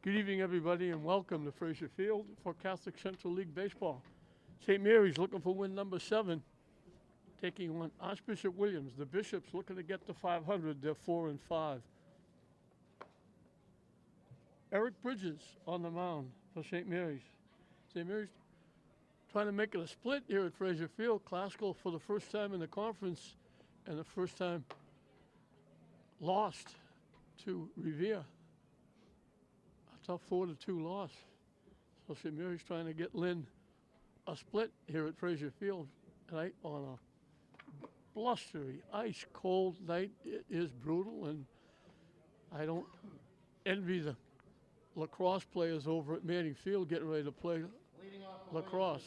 Good evening, everybody, and welcome to Fraser Field for Catholic Central League Baseball. St. Mary's looking for win number 7, taking on Archbishop Williams. The Bishops looking to get to 500. They're 4-5. Eric Bridges on the mound for St. Mary's. St. Mary's trying to make it a split here at Fraser Field. Classical for the first time in the conference and the first time lost to Revere. A tough 4-2 loss. So St. Mary's trying to get Lynn a split here at Fraser Field tonight on a blustery, ice-cold night. It is brutal, and I don't envy the lacrosse players over at Manning Field getting ready to play lacrosse.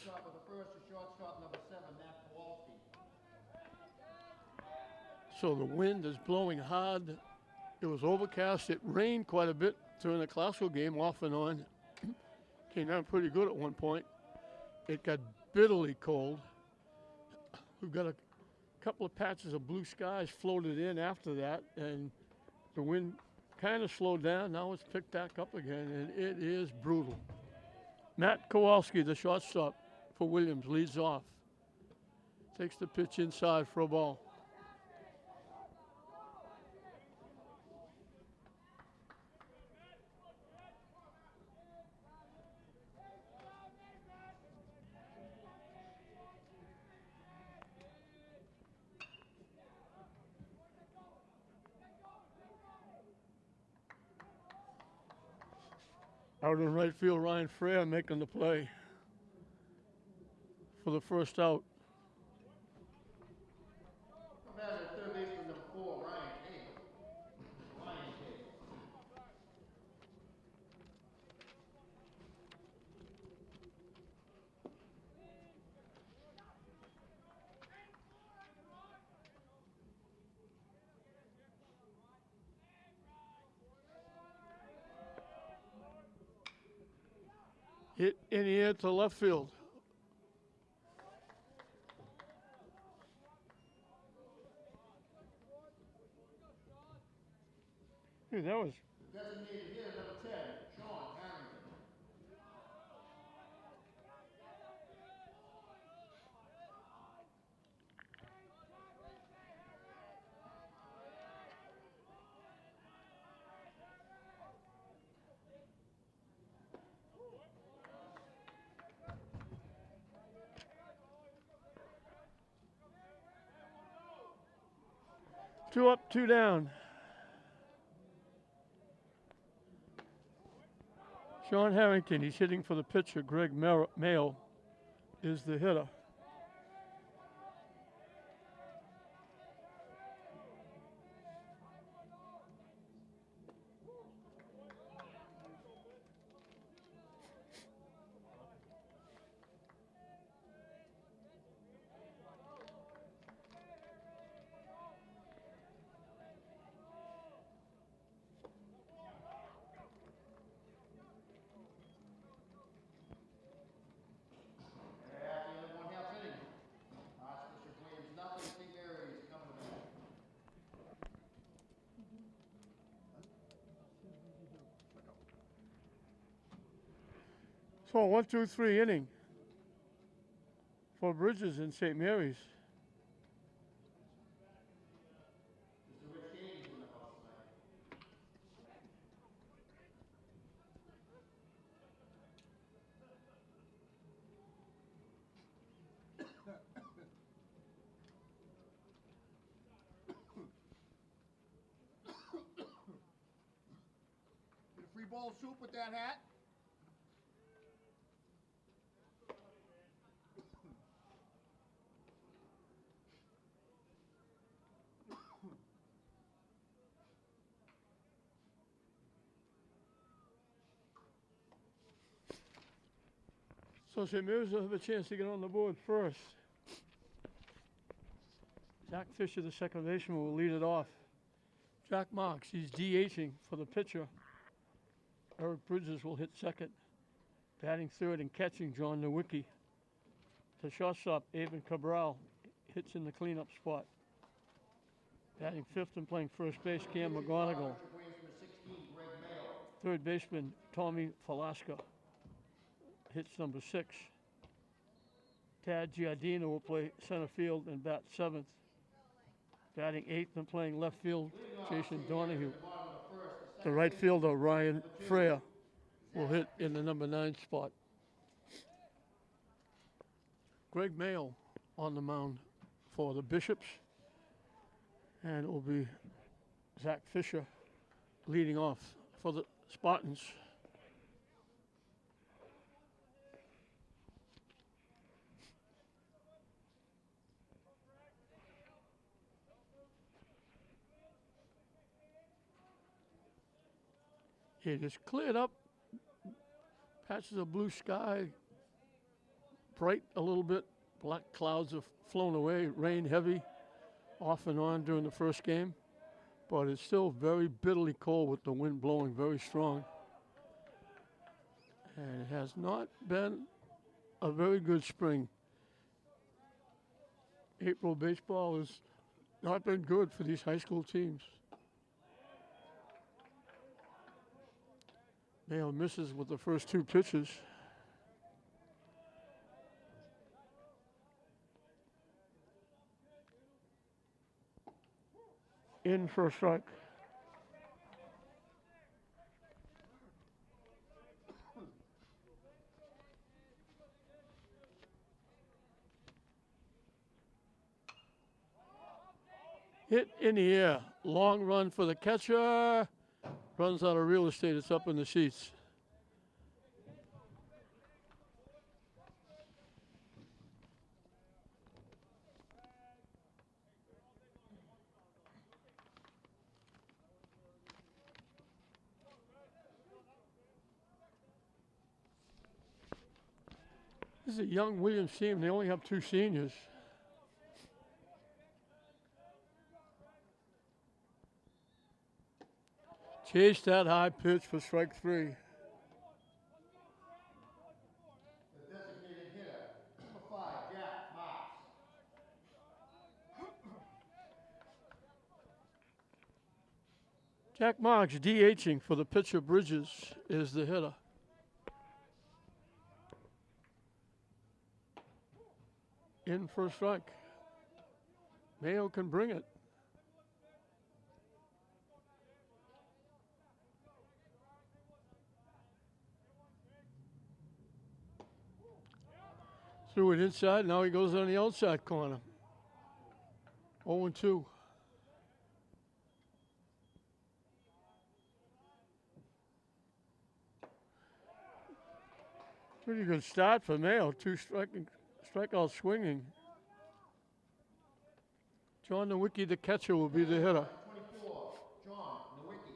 So the wind is blowing hard. It was overcast. It rained quite a bit during the classical game, off and on. Came down pretty good at one point. It got bitterly cold. We've got a couple of patches of blue skies floated in after that, and the wind kind of slowed down. Now it's picked back up again, and it is brutal. Matt Kowalski, the shortstop for Williams, leads off. Takes the pitch inside for a ball. Out in right field, Ryan Frere making the play for the first out. Third baseman number 4, Ryan Cable. Ryan Cable. Hit in the air to left field. Dude, that was... Designated hitter number 10, Sean Harrington. Two up, two down. Sean Harrington, he's hitting for the pitcher. Greg Mayo is the hitter. So 1-2-3 inning for Bridges in St. Mary's. Get a free bowl of soup with that hat. So St. Mary's will have a chance to get on the board first. Jack Fisher, the second baseman, will lead it off. Jack Marks, he's DHing for the pitcher. Eric Bridges will hit second. Batting third and catching, John Nowicki. The shortstop, Avon Cabral, hits in the cleanup spot. Batting fifth and playing first base, Cam McGonigal. Third baseman Tommy Falasca hits number 6. Tad Giardino will play center field and bat 7th. Batting 8th and playing left field, Jason Donahue. The right fielder, Ryan Freya, will hit in the number 9 spot. Greg Mayo on the mound for the Bishops. And it will be Zach Fisher leading off for the Spartans. It is cleared up. Patches of blue sky, bright a little bit. Black clouds have flown away. Rain heavy off and on during the first game. But it's still very bitterly cold with the wind blowing very strong. And it has not been a very good spring. April baseball has not been good for these high school teams. Mayo misses with the first 2 pitches. In for a strike. Hit in the air. Long run for the catcher. Runs out of real estate. It's up in the seats. This is a young Williams team. They only have 2 seniors. Chase that high pitch for strike 3. The designated hitter, number 5, Jack Marks. Jack Marks DHing for the pitcher Bridges is the hitter. In for a strike. Mayo can bring it. Threw it inside. Now he goes on the outside corner. 0-2. Pretty good start for Mayo. 2 strikeouts swinging. John Nowicki, the catcher, will be the hitter. 24, John Nowicki.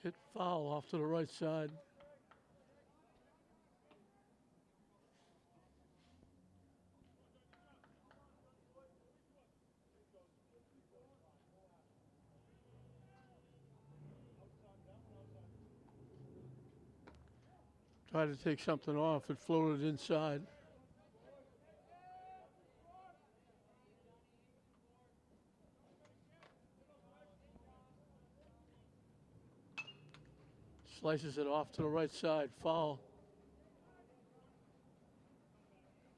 Hit foul off to the right side. Tried to take something off. It floated inside. Slices it off to the right side. Foul.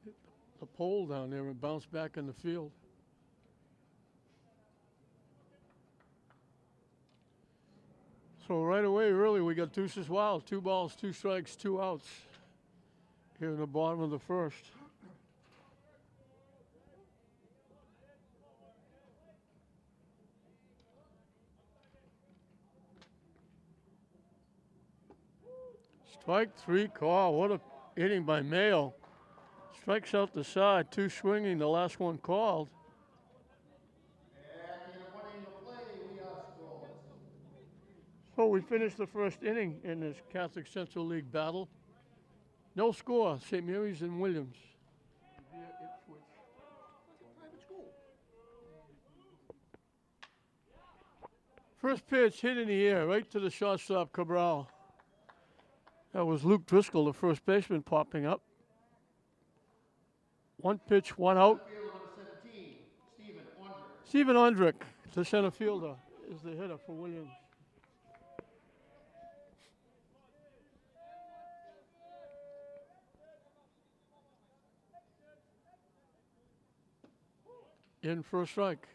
Hit the pole down there and bounced back in the field. So right away, early, we got deuces wild. 2 balls, 2 strikes, 2 outs here in the bottom of the first. Strike 3 call. What a inning by Mayo. Strikes out the side. 2 swinging. The last one called. So we finished the first inning in this Catholic Central League battle. No score. St. Mary's and Williams. First pitch hit in the air, right to the shortstop, Cabral. That was Luke Driscoll, the first baseman, popping up. One pitch, one out. Fielder number 17, Stephen Stephen Ondrick. Ondrick, the center fielder, is the hitter for Williams. In for a strike.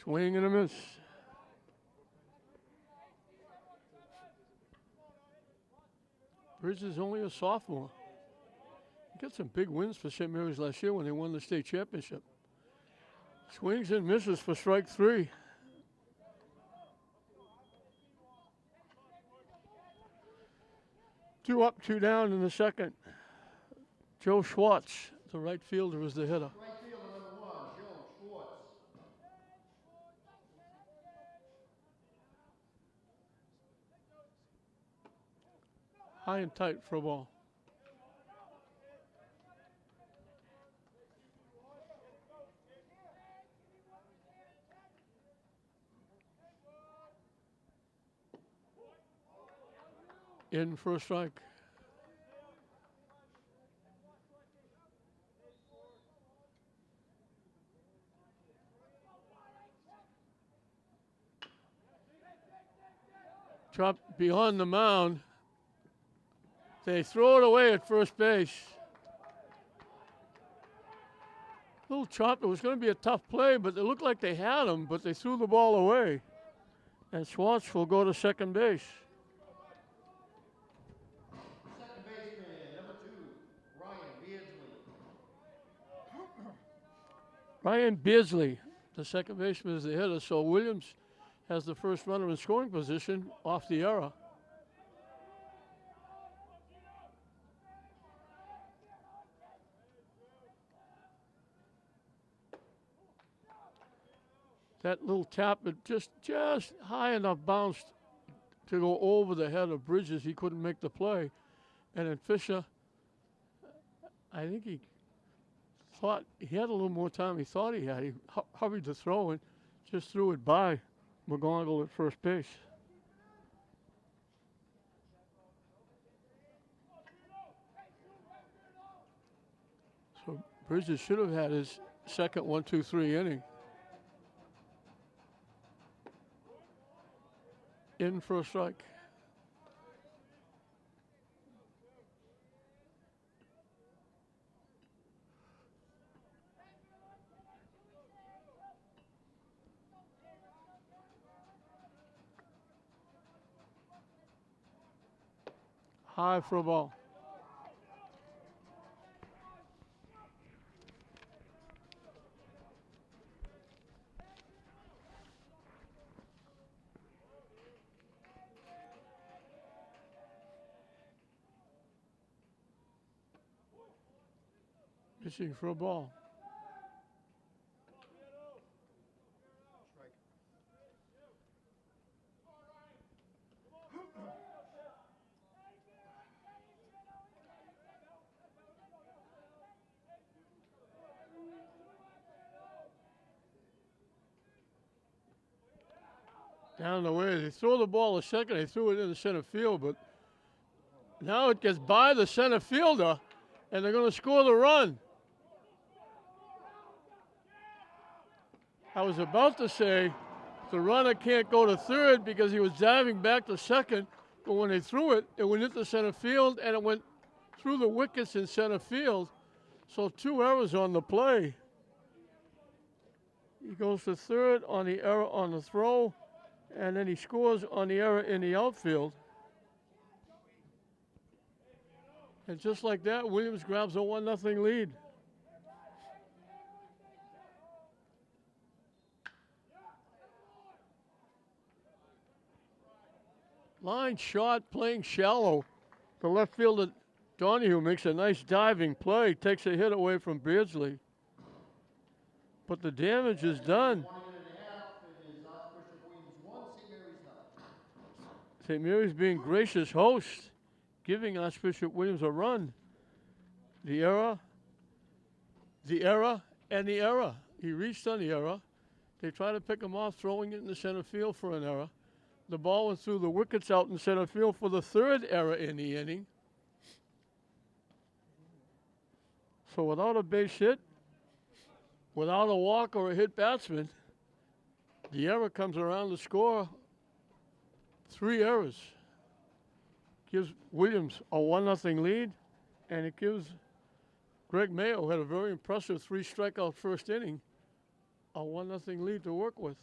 Swing and a miss. Bridges is only a sophomore. He got some big wins for St. Mary's last year when they won the state championship. Swings and misses for strike three. Two up, two down in the second. Joe Schwartz, the right fielder, is the hitter. Right fielder number 1, Joe Schwartz. High and tight for a ball. In for a strike. Chopped beyond the mound. They throw it away at first base. Little chop. It was going to be a tough play, but it looked like they had him, but they threw the ball away. And Schwartz will go to second base. Second baseman number 2, Ryan Beardsley. Ryan Beardsley, the second baseman, is the hitter, so Williams has the first runner in scoring position off the error. That little tap, it just high enough bounced to go over the head of Bridges. He couldn't make the play. And then Fisher, I think he thought he had a little more time. He thought he had. He hurried to throw and just threw it by McGonagall at first base. So Bridges should have had his second 1-2-3 inning. In for a strike. High for a ball. Pitching for a ball. Down the way, they throw the ball a second, they threw it in the center field, but now it gets by the center fielder, and they're going to score the run. I was about to say the runner can't go to third because he was diving back to second, but when they threw it, it went into center field, and it went through the wickets in center field. So 2 errors on the play. He goes to third on the error on the throw, and then he scores on the error in the outfield. And just like that, Williams grabs a 1-0 lead. Line shot, playing shallow. The left fielder, Donahue, makes a nice diving play, takes a hit away from Beardsley. But the damage is done. 1 inning and a half. It is Archbishop Williams 1, St. Mary's 0. St. Mary's being gracious host giving Archbishop Williams a run. The error, and the error. He reached on the error. They tried to pick him off, throwing it in the center field for an error. The ball went through the wickets out in center field for the third error in the inning. So without a base hit, without a walk or a hit batsman, the error comes around to score 3 errors. Gives Williams a 1-0 lead, and it gives Greg Mayo, who had a very impressive 3-strikeout first inning, a 1-0 lead to work with.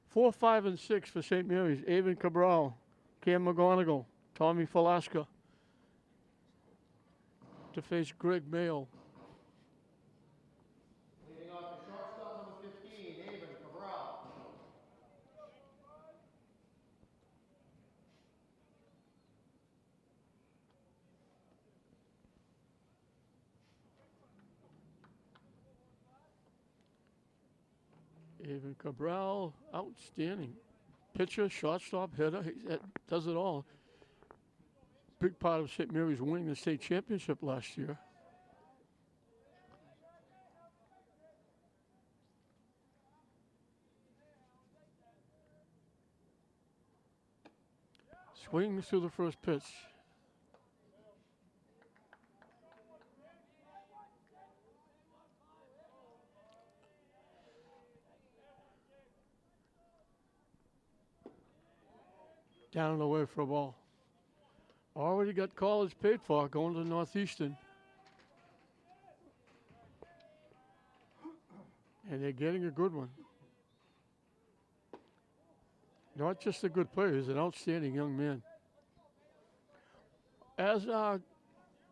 4, 5, and 6 for St. Mary's. Avon Cabral, Cam McGonigal, Tommy Falaska to face Greg Mayo. Leading off the shortstop, number 15, Avon Cabral. Avon Cabral, outstanding. Pitcher, shortstop, hitter, he does it all. Big part of St. Mary's winning the state championship last year. Swings to the first pitch. Down and away for a ball. Already got college paid for going to Northeastern. And they're getting a good one. Not just a good player, he's an outstanding young man. As are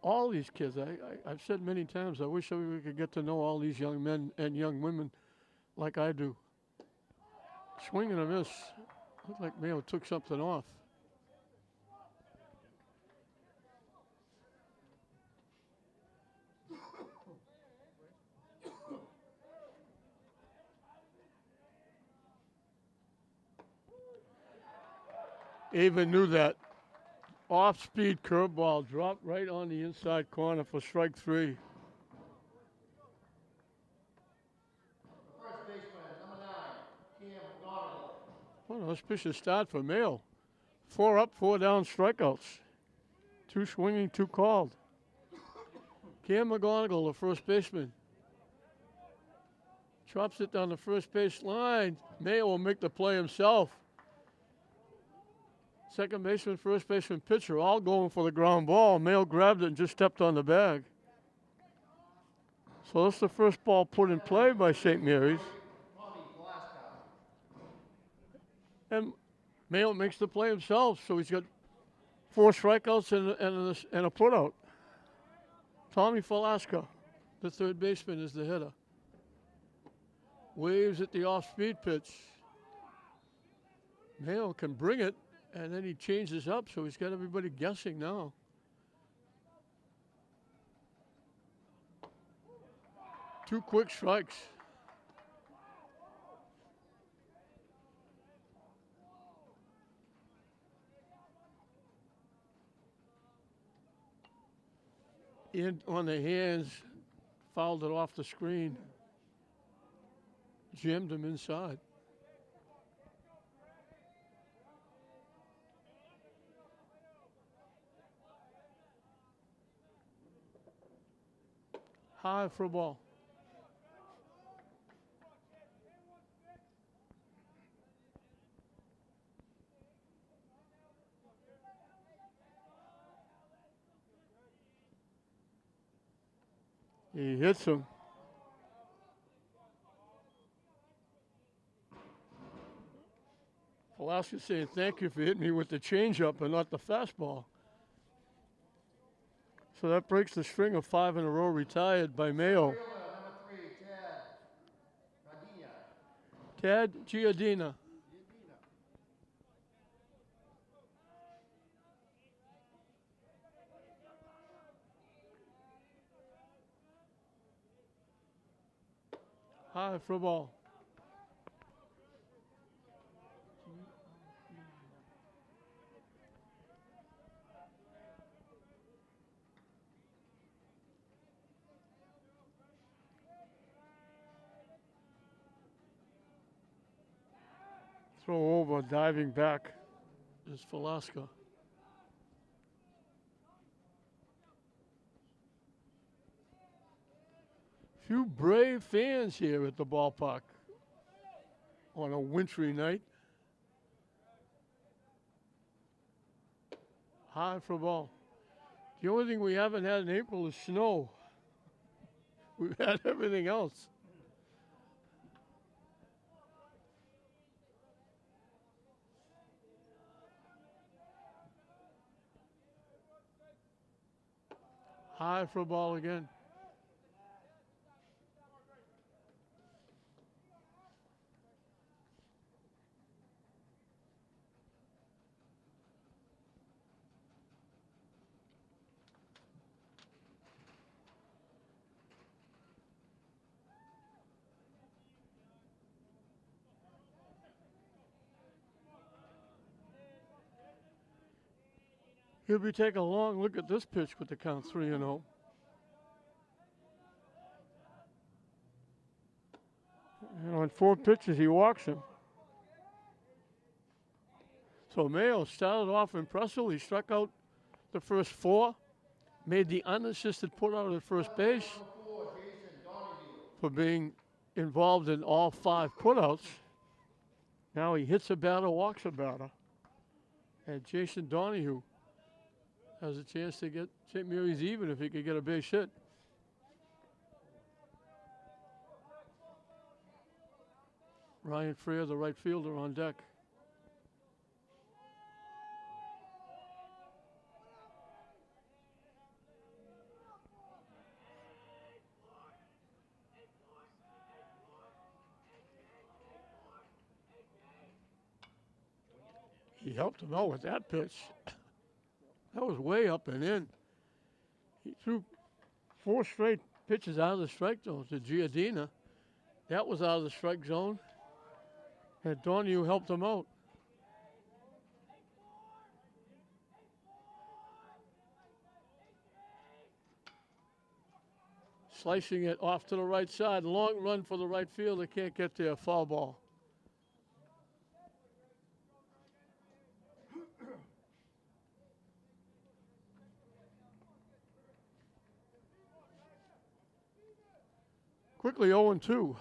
all these kids. I've said many times, I wish we could get to know all these young men and young women like I do. Swing and a miss. Looked like Mayo took something off. Avon knew that. Off-speed curveball dropped right on the inside corner for strike 3. First baseman, number 9, Cam McGonigal. What an auspicious start for Mayo. 4 up, 4 down strikeouts. 2 swinging, 2 called. Cam McGonigal, the first baseman. Chops it down the first base line. Mayo will make the play himself. Second baseman, first baseman, pitcher, all going for the ground ball. Mayo grabbed it and just stepped on the bag. So that's the first ball put in play by St. Mary's. Tommy Falaska. And Mayo makes the play himself, so he's got 4 strikeouts and a putout. Tommy Falaska, the third baseman, is the hitter. Waves at the off-speed pitch. Mayo can bring it, and then he changes up, so he's got everybody guessing now. Two quick strikes. In on the hands, fouled it off the screen. Jammed him inside. High for a ball. He hits him. Pulaski saying, thank you for hitting me with the changeup and not the fastball. So that breaks the string of 5 in a row retired by Mayo. Fielder, number 3, Tad Giardina. High for a ball. Throw over, diving back is Velasco. Few brave fans here at the ballpark on a wintry night. High for a ball. The only thing we haven't had in April is snow. We've had everything else. High for a ball again. He'll be taking a long look at this pitch with the count 3-0. And on 4 pitches, he walks him. So Mayo started off impressive. He struck out the first 4, made the unassisted put out at first base for being involved in all 5 putouts. Now he hits a batter, walks a batter. And Jason Donahue has a chance to get St. Mary's even if he could get a base hit. Ryan Freer, the right fielder, on deck. He helped him out with that pitch. That was way up and in. He threw 4 straight pitches out of the strike zone to Giardina. That was out of the strike zone. And Donahue helped him out. Slicing it off to the right side. Long run for the right fielder. Can't get there. Foul ball. Quickly 0-2.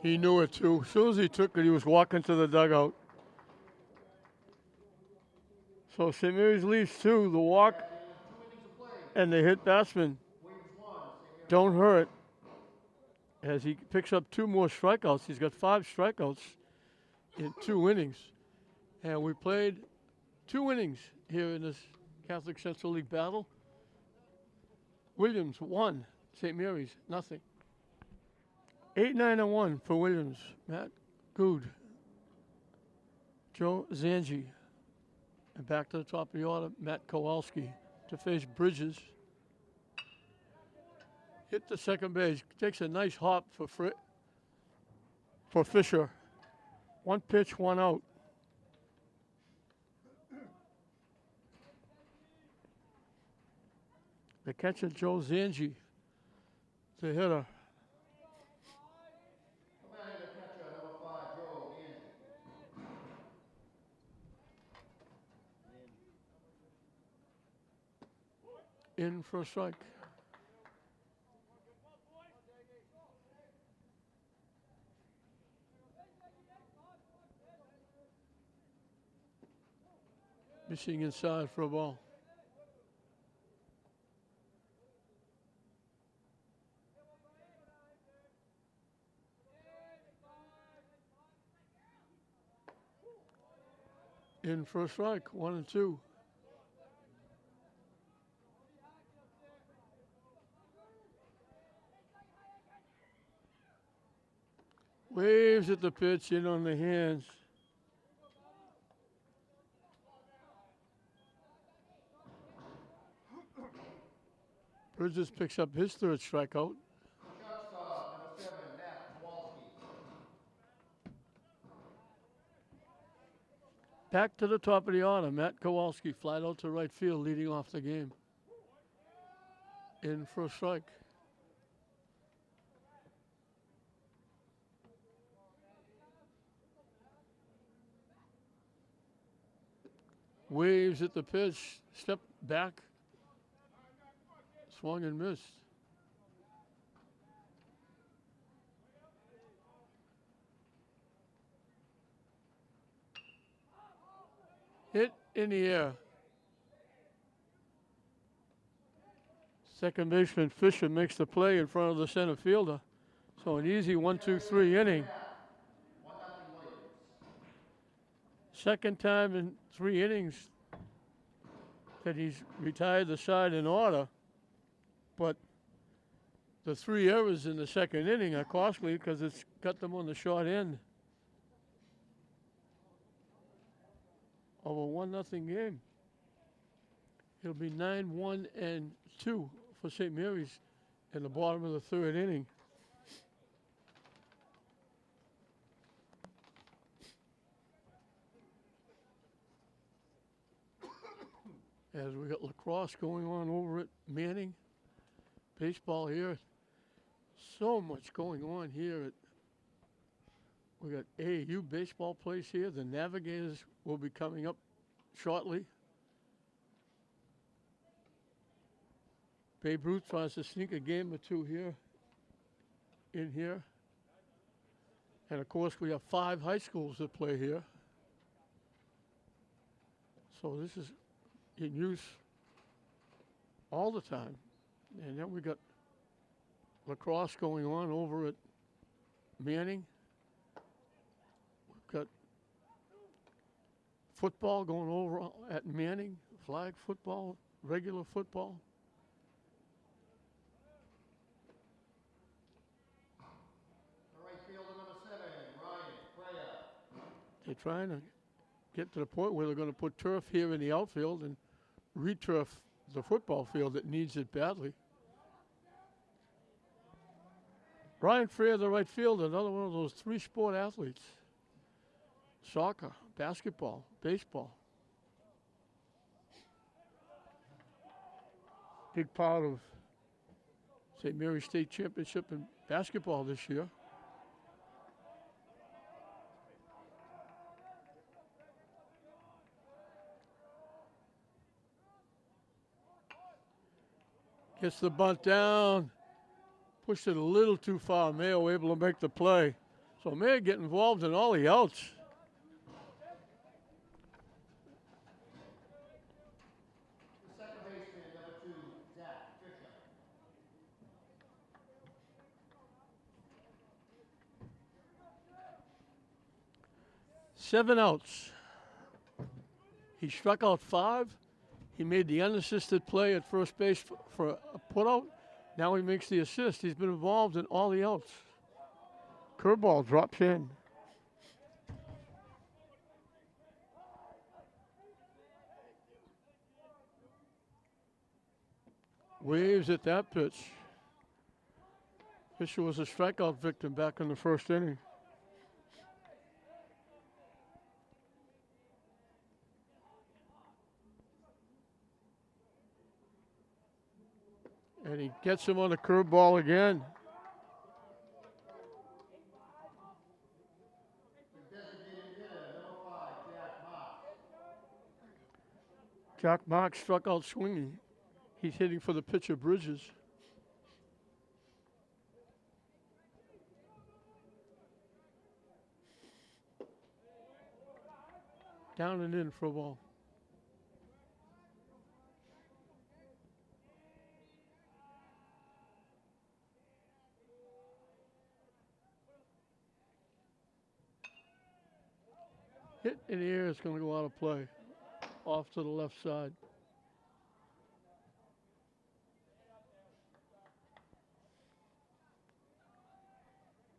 He knew it too. As soon as he took it, he was walking to the dugout. So St. Mary's leaves 2. The walk and the hit batsman don't hurt as he picks up 2 more strikeouts. He's got 5 strikeouts in 2 innings. And we played 2 innings here in this Catholic Central League battle. Williams 1, St. Mary's nothing. 8-9-1 for Williams. Matt Good, Joe Zangi. And back to the top of the order, Matt Kowalski to face Bridges. Hit the second base. Takes a nice hop for Fisher. 1 pitch, 1 out. The catcher, Joe Zangi, the hitter. In for a strike. Missing inside for a ball. In for a strike, 1-2. Waves at the pitch, in on the hands. Bridges picks up his 3rd strikeout. Back to the top of the order. Matt Kowalski flied out to right field, leading off the game. In for a strike. Waves at the pitch, step back, swung and missed. Hit in the air. Second baseman Fisher makes the play in front of the center fielder. So an easy 1-2-3 inning. 1-0 Williams. Second time in 3 innings that he's retired the side in order. But the 3 errors in the second inning are costly because it's got them on the short end of a 1-0 game. It'll be 9-1-2 for St. Mary's in the bottom of the 3rd inning. As we got lacrosse going on over at Manning. Baseball here. So much going on here. We got AAU baseball plays here. The Navigators will be coming up shortly. Babe Ruth tries to sneak a game or 2 here, in here. And of course we have 5 high schools that play here. So this is in use all the time. And then we got lacrosse going on over at Manning. We've got football going over at Manning, flag football, regular football. The right fielder number 7, Ryan Freya. They're trying to get to the point where they're going to put turf here in the outfield and re-turf the football field that needs it badly. Ryan Freer, the right fielder, another one of those 3-sport athletes. Soccer, basketball, baseball. Big part of St. Mary's State Championship in basketball this year. Gets the bunt down. Pushed it a little too far. Mayo able to make the play. So Mayo get involved in all the outs. The second baseman, number 2, Zach Fisher. Seven outs. He struck out 5. He made the unassisted play at first base for a putout. Now he makes the assist. He's been involved in all the outs. Curveball drops in. Waves at that pitch. Fisher was a strikeout victim back in the 1st inning. And he gets him on the curveball again. The designated hitter, number 5, Jack Marks. Jack Marks struck out swinging. He's hitting for the pitcher Bridges. Down and in for a ball. Hit in the air is going to go out of play. Off to the left side.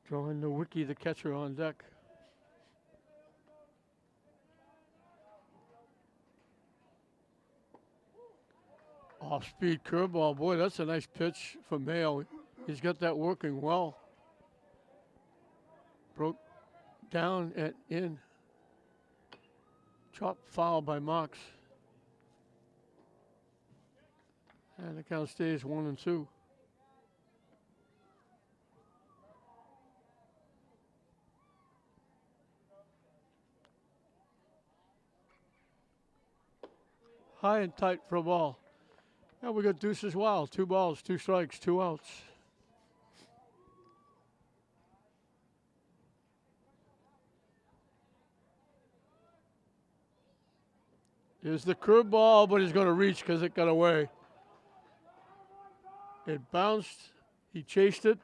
Drawing the Wiki, the catcher, on deck. Off-speed curveball. Boy, that's a nice pitch for Mayo. He's got that working well. Broke down and in. Chop foul by Marks. And the count stays 1-2. High and tight for a ball. Now we got deuces wild. 2 balls, 2 strikes, 2 outs. Here's the curveball, but he's going to reach because it got away. It bounced. He chased it.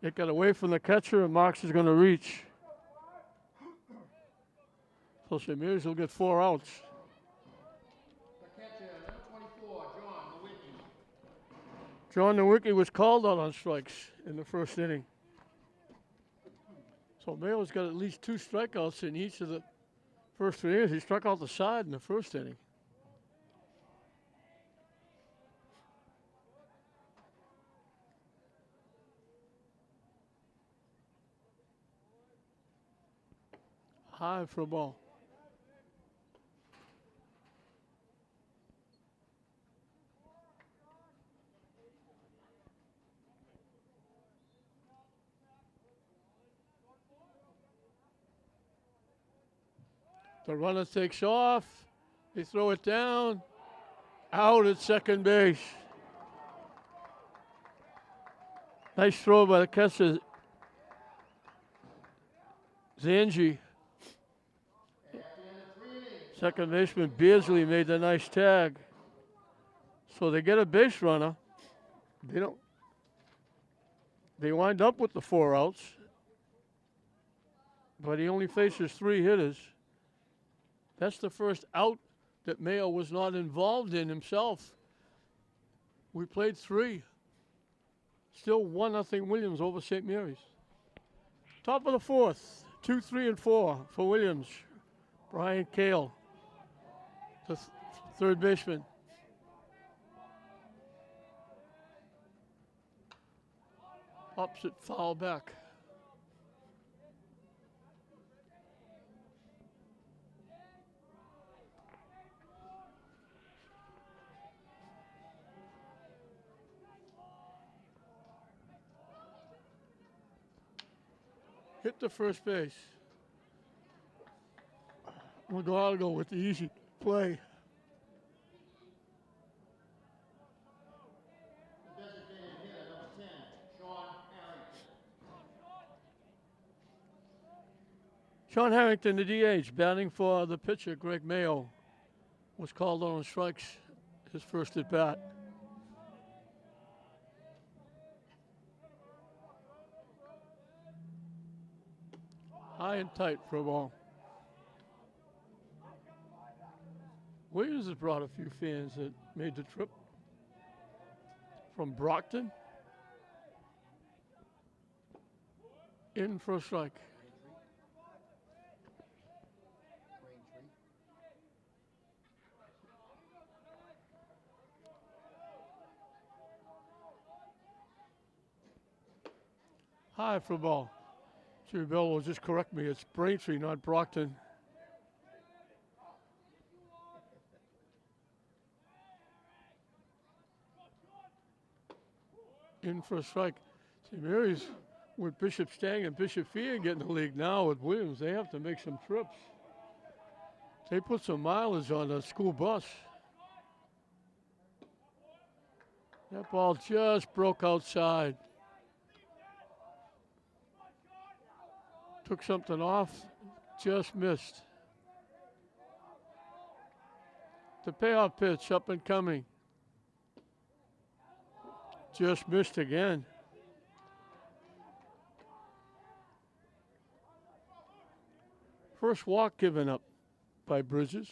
It got away from the catcher, and Marks is going to reach. So Shamirs will get 4 outs. The catcher, number 24, John Nowicki. John Nowicki was called out on strikes in the first inning. So Mayo's got at least 2 strikeouts in each of the first 3 innings. He struck out the side in the first inning. High for a ball. The runner takes off. They throw it down. Out at second base. Nice throw by the catcher, Zanji. Second baseman Beardsley made the nice tag. So they get a base runner. They wind up with the 4 outs. But he only faces 3 hitters. That's the first out that Mayo was not involved in himself. We played 3. Still 1-0 Williams over St. Mary's. Top of the 4th, 2, 3, and 4 for Williams. Brian Kale, the third baseman. Pops it foul back. Hit the first base. McGargle with the easy play. The designated hitter, number 10, Sean Harrington. Sean Harrington, the DH, batting for the pitcher, Greg Mayo, was called on strikes his first at bat. High and tight for a ball. Williams has brought a few fans that made the trip from Brockton. In for a strike. High for a ball. Jimmy Bell will just correct me. It's Braintree, not Brockton. In for a strike. St. Mary's with Bishop Stang and Bishop Fee get in the league now with Williams. They have to make some trips. They put some mileage on the school bus. That ball just broke outside. Took something off, just missed. The payoff pitch up and coming. Just missed again. First walk given up by Bridges.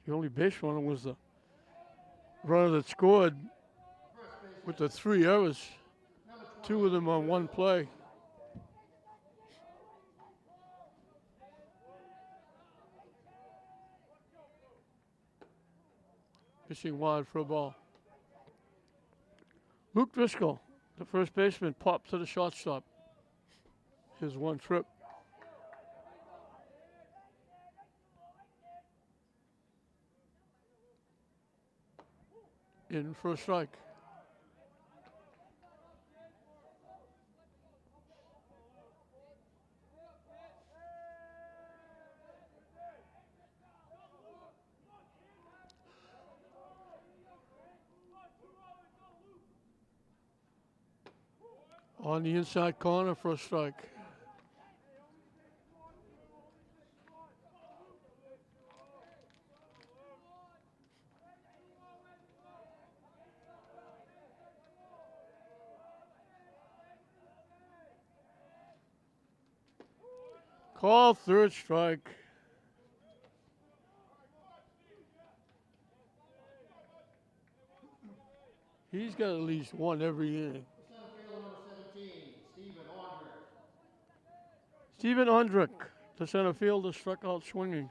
The only base runner was the runner that scored with the 3 errors. 2 of them on one play. Pitching wide for a ball. Luke Driscoll, the first baseman, popped to the shortstop. His one trip. in for a strike. On the inside corner for a strike. Call third strike. He's got at least one every inning. Center fielder number 17, Stephen Ondrick. Stephen Ondrick, the center fielder, struck out swinging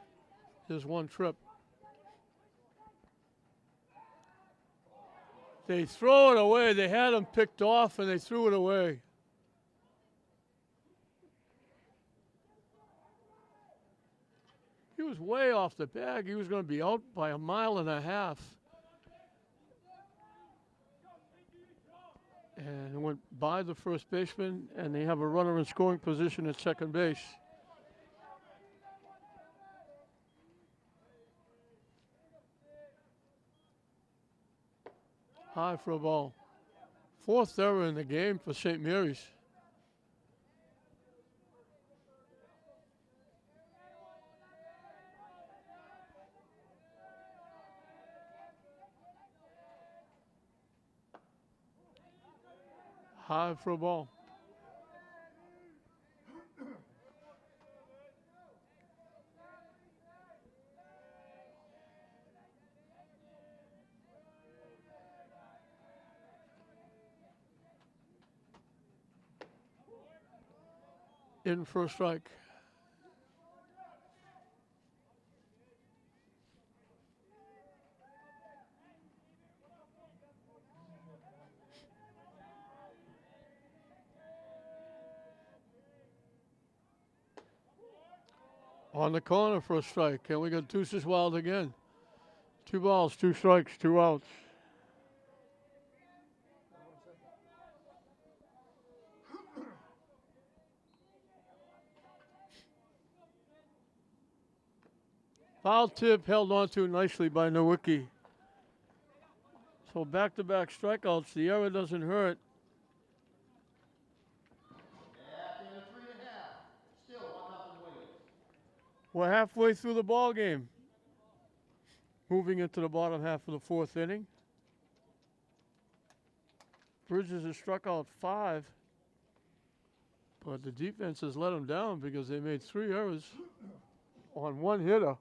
his one trip. They throw it away. They had him picked off and they threw it away. He was way off the bag. He was going to be out by a mile and a half. And went by the first baseman, and they have a runner in scoring position at second base. High for a ball. Fourth error in the game for St. Mary's. High for a ball. In for a strike. On the corner for a strike. And we got Deuces Wild again. 2 balls, 2 strikes, 2 outs. Foul tip held on to nicely by Nowicki. So back-to-back strikeouts. The error doesn't hurt. After 3.5, still 1-0 Williams. We're halfway through the ball game. Moving into the bottom half of the fourth inning. Bridges has struck out 5. But the defense has let him down because they made 3 errors on 1 hitter.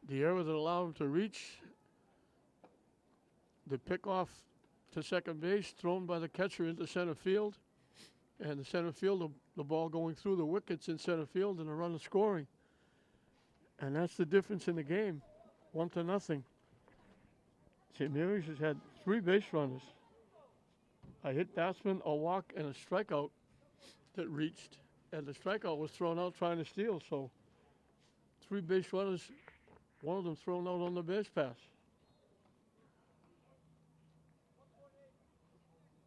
The error that allowed him to reach the pickoff to second base, thrown by the catcher into center field. And the center field, the ball going through the wickets in center field and a runner scoring. And that's the difference in the game, 1-0. St. Mary's has had 3 base runners. A hit batsman, a walk, and a strikeout that reached. And the strikeout was thrown out trying to steal. So 3 base runners, one of them thrown out on the base pass.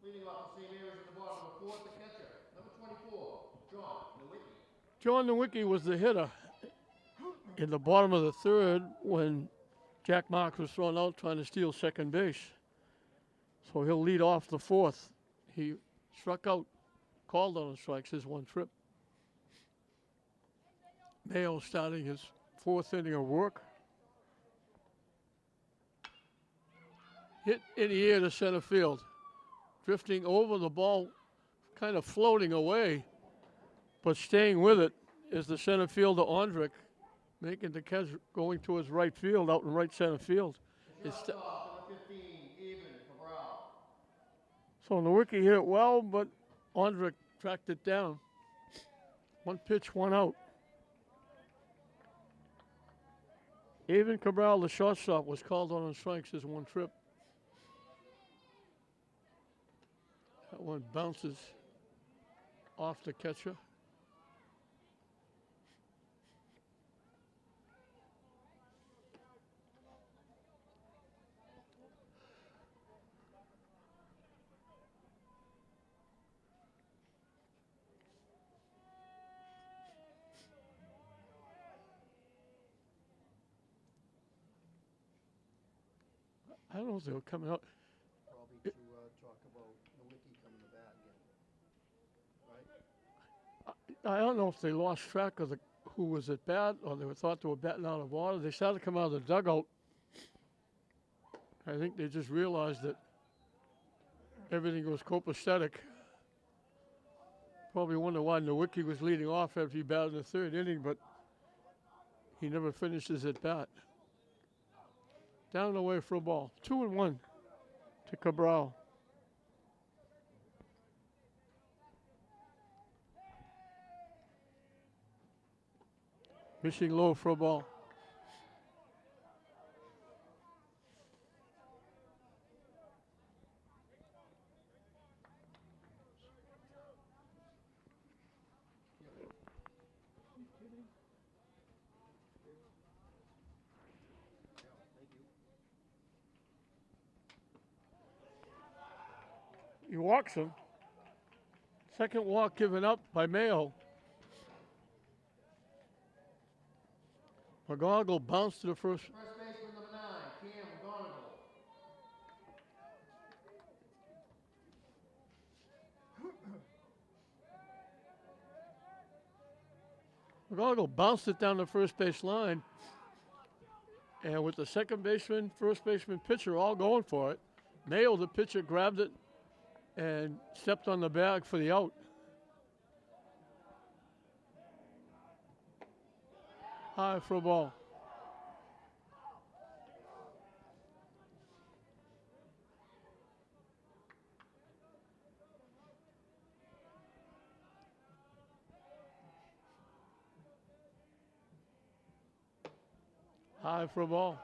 Leading off the St. Mary's at the bottom of the fourth, the catcher, number 24, John Nowicki. John Nowicki was the hitter in the bottom of the third when Jack Marks was thrown out trying to steal second base. So he'll lead off the fourth. He struck out, called on the strikes his 1 trip. Mayo starting his 4th inning of work. Hit in the air to center field. Drifting over, the ball kind of floating away, but staying with it is the center fielder Ondrick, making the catch going towards right field, out in right center field. Shortstop, number 15, Even Cabral. So Nowicki hit it well, but Ondrick tracked it down. 1 pitch, 1 out. Even Cabral, the shortstop, was called on strikes his 1 trip. That one bounces off the catcher. I don't know if they were coming out. Probably to talk about Nowicki coming to bat again, right? I don't know if they lost track of who was at bat or they thought they were batting out of order. They started to come out of the dugout. I think they just realized that everything was copacetic. Probably wonder why Nowicki was leading off after he batted in the third inning, but he never finished his at bat. Down and away for a ball. 2-1 to Cabral. Missing low for a ball. He walks him. Second walk given up by Mayo. McGonagall bounced to the first. First baseman number 9, Cam McGonagall. McGonagall bounced it down the first base line. And with the second baseman, first baseman, pitcher all going for it, Mayo, the pitcher, grabbed it and stepped on the bag for the out. High for a ball. High for a ball.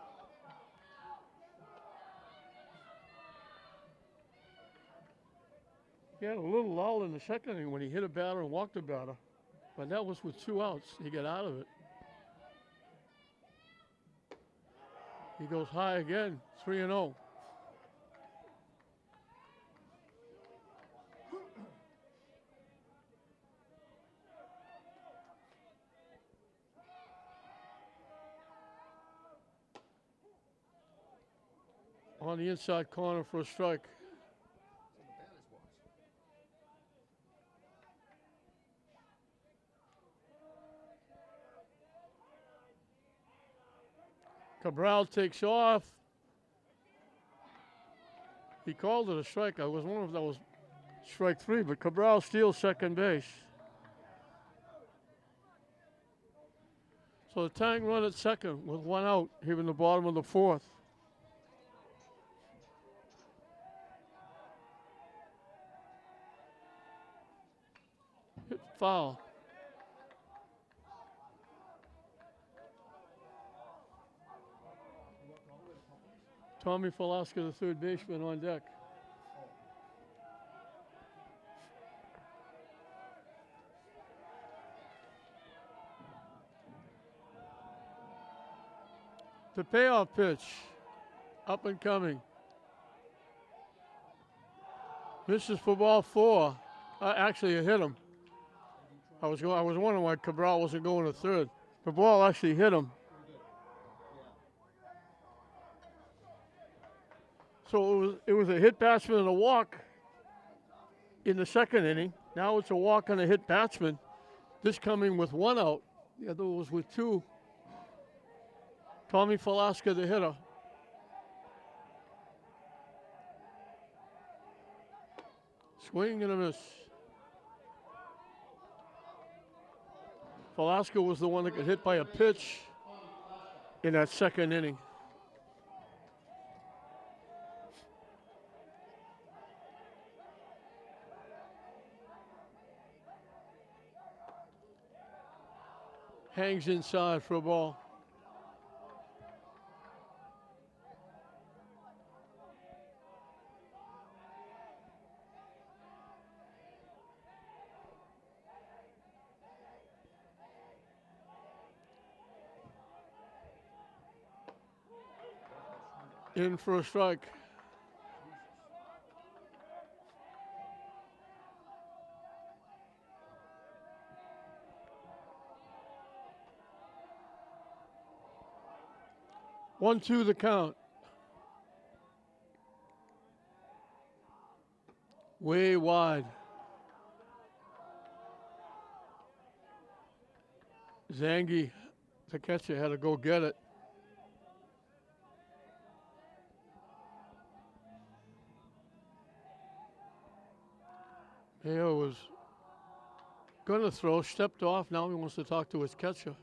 He had a little lull in the second inning when he hit a batter and walked a batter, but that was with 2 outs. He got out of it. He goes high again, 3-0. On the inside corner for a strike. It's in the batter's box. Cabral takes off. He called it a strike. I was wondering if that was strike 3, but Cabral steals second base. So the tying run at second with 1 out here in the bottom of the 4th. Hit foul. Tommy Falaska, the third baseman, on deck. The payoff pitch, up and coming. Misses for ball 4. Actually, it hit him. I was wondering why Cabral wasn't going to third. The ball actually hit him. So it was a hit batsman and a walk in the second inning. Now it's a walk and a hit batsman. This coming with 1 out. The other was with 2. Tommy Falaska, the hitter. Swing and a miss. Falaska was the one that got hit by a pitch in that second inning. Hangs inside for a ball. In for a strike. One, two, the count. way wide. Zangi, the catcher, had to go get it. Mayo was going to throw, stepped off. Now he wants to talk to his catcher.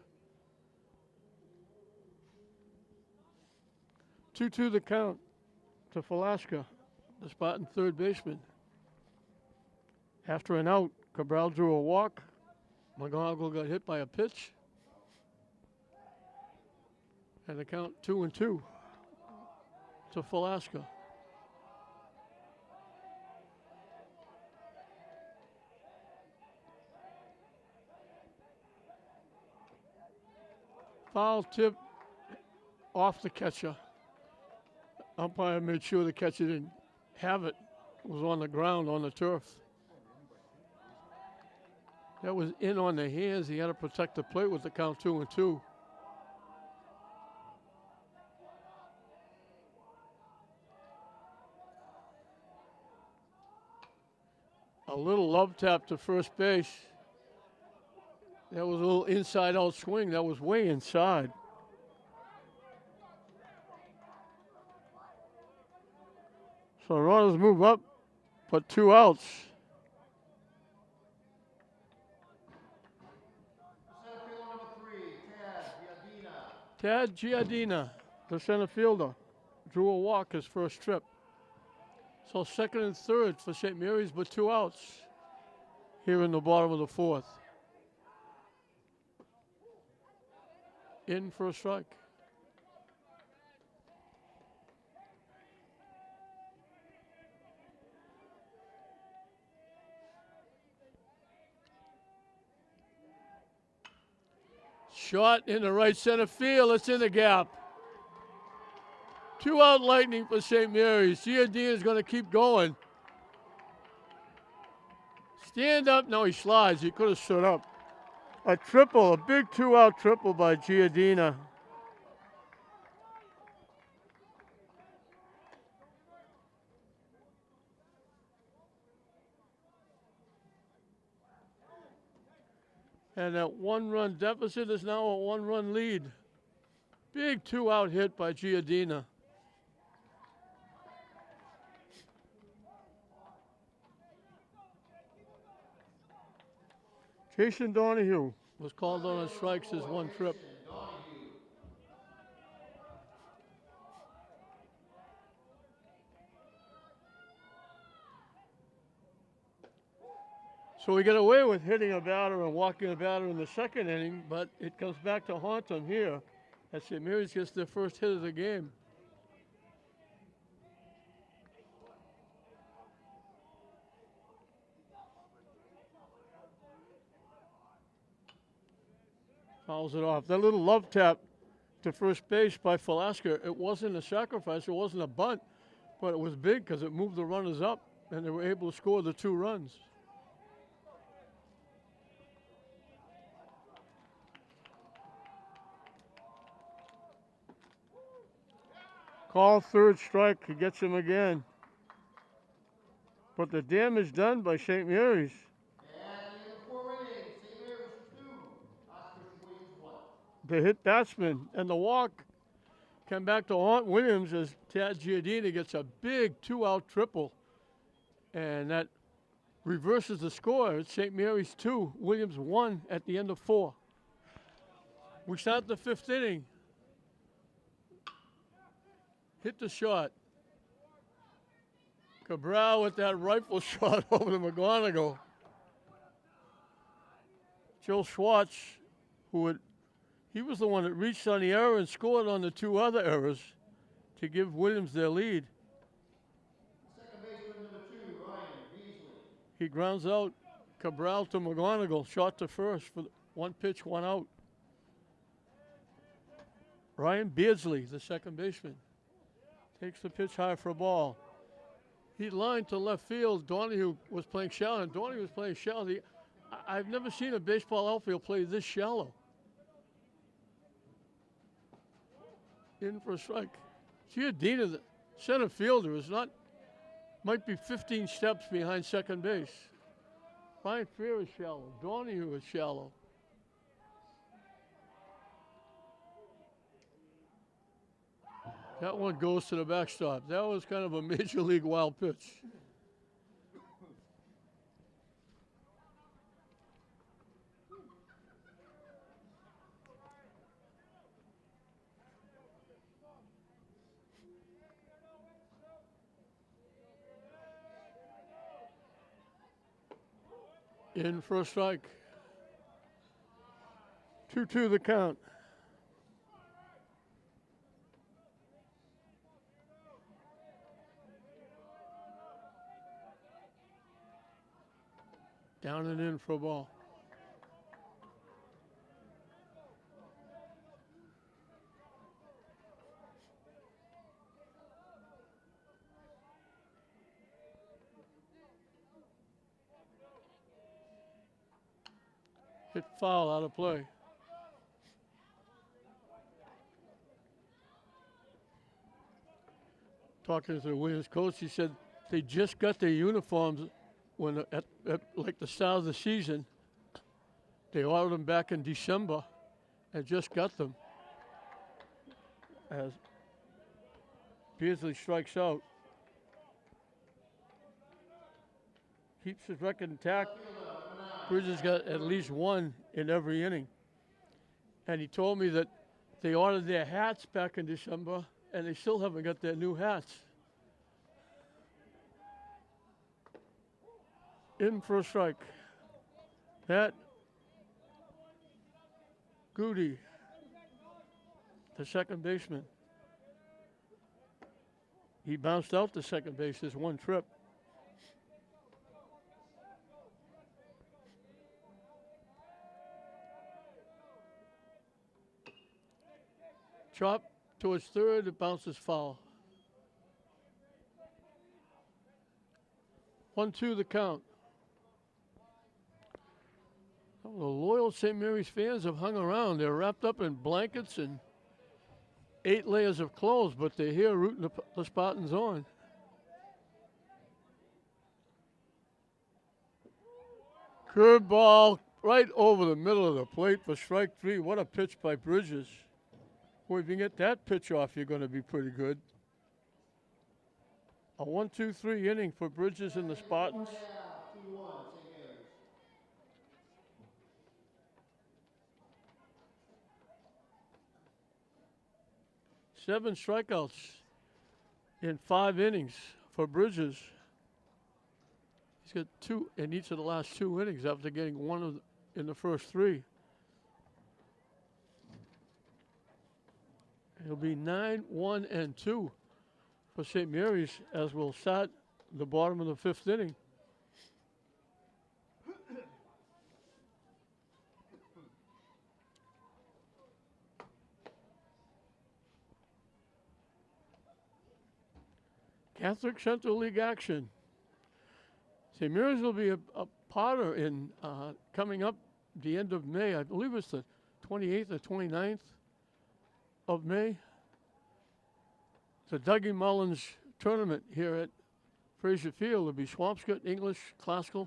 2-2 the count to Falaska, the Spartan third baseman. After an out, Cabral drew a walk. McGonagall got hit by a pitch. And the count 2-2 to Falaska. Foul tip off the catcher. Umpire made sure the catcher didn't have it. It was on the ground on the turf. That was in on the hands. He had to protect the plate with the count 2-2. A little love tap to first base. That was a little inside-out swing. That was way inside. So runners move up, but 2 outs. Center fielder number 3, Tad Giardina. Tad Giardina, the center fielder, drew a walk his first trip. So second and third for St. Mary's, but 2 outs here in the bottom of the fourth. In for a strike. Shot in the right center field. It's in the gap. 2 out Lightning for St. Mary's. Giardina is going to keep going. Stand up. No, he slides. He could have stood up. A triple, a big 2 out triple by Giardina. And that 1-run deficit is now a 1-run lead. Big 2 out hit by Giardina. Jason Donahue was called on strikes his 1 trip. So we get away with hitting a batter and walking a batter in the second inning, but it comes back to haunt them here as St. Mary's gets their first hit of the game. Fouls it off. That little love tap to first base by Falaska, it wasn't a sacrifice, it wasn't a bunt, but it was big because it moved the runners up and they were able to score the 2 runs. Call third strike, he gets him again. But the damage done by St. Mary's. And in the 4th inning, St. Mary's 2, Archbishop Williams 1. The hit batsman and the walk come back to haunt Williams as Tad Giardina gets a big 2 out triple. And that reverses the score. It's St. Mary's 2, Williams 1 at the end of 4. We start the 5th inning. Hit the shot. Cabral with that rifle shot over to McGonagall. Joe Schwartz, he was the one that reached on the error and scored on the 2 other errors to give Williams their lead. Second baseman number 2, Ryan Beasley. He grounds out Cabral to McGonagall, shot to first for 1 pitch, 1 out. Ryan Beardsley, the second baseman, takes the pitch high for a ball. He lined to left field. Donahue was playing shallow, and Donahue was playing shallow. I've never seen a baseball outfield play this shallow. In for a strike. Giardina, the center fielder, is not might be 15 steps behind second base. Ryan Freer is shallow. Donahue is shallow. That one goes to the backstop. That was kind of a major league wild pitch. In for a strike. 2-2 the count. Down and in for a ball. Hit foul, out of play. Talking to the Williams coach, he said they just got their uniforms when at like the start of the season. They ordered them back in December and just got them. As Beardsley strikes out. Keeps his record intact. Bridges got at least one in every inning. And he told me that they ordered their hats back in December and they still haven't got their new hats. In for a strike. That Goody, the second baseman. He bounced out to second base this one trip. Chop towards third, it bounces foul. 1-2 the count. The loyal St. Mary's fans have hung around. They're wrapped up in blankets and 8 layers of clothes, but they're here rooting the Spartans on. Curveball right over the middle of the plate for strike 3. What a pitch by Bridges. Boy, if you can get that pitch off, you're going to be pretty good. A 1-2-3 inning for Bridges and the Spartans. 7 strikeouts in 5 innings for Bridges. He's got 2 in each of the last 2 innings after getting 1 in the first 3. It'll be 9-1-2 for St. Mary's as we'll start the bottom of the 5th inning. Catholic Central League action. St. Mary's will be a partner in coming up the end of May. I believe it's the 28th or 29th of May. The Dougie Mullins tournament here at Fraser Field. Will be Swampscott, English, Classical,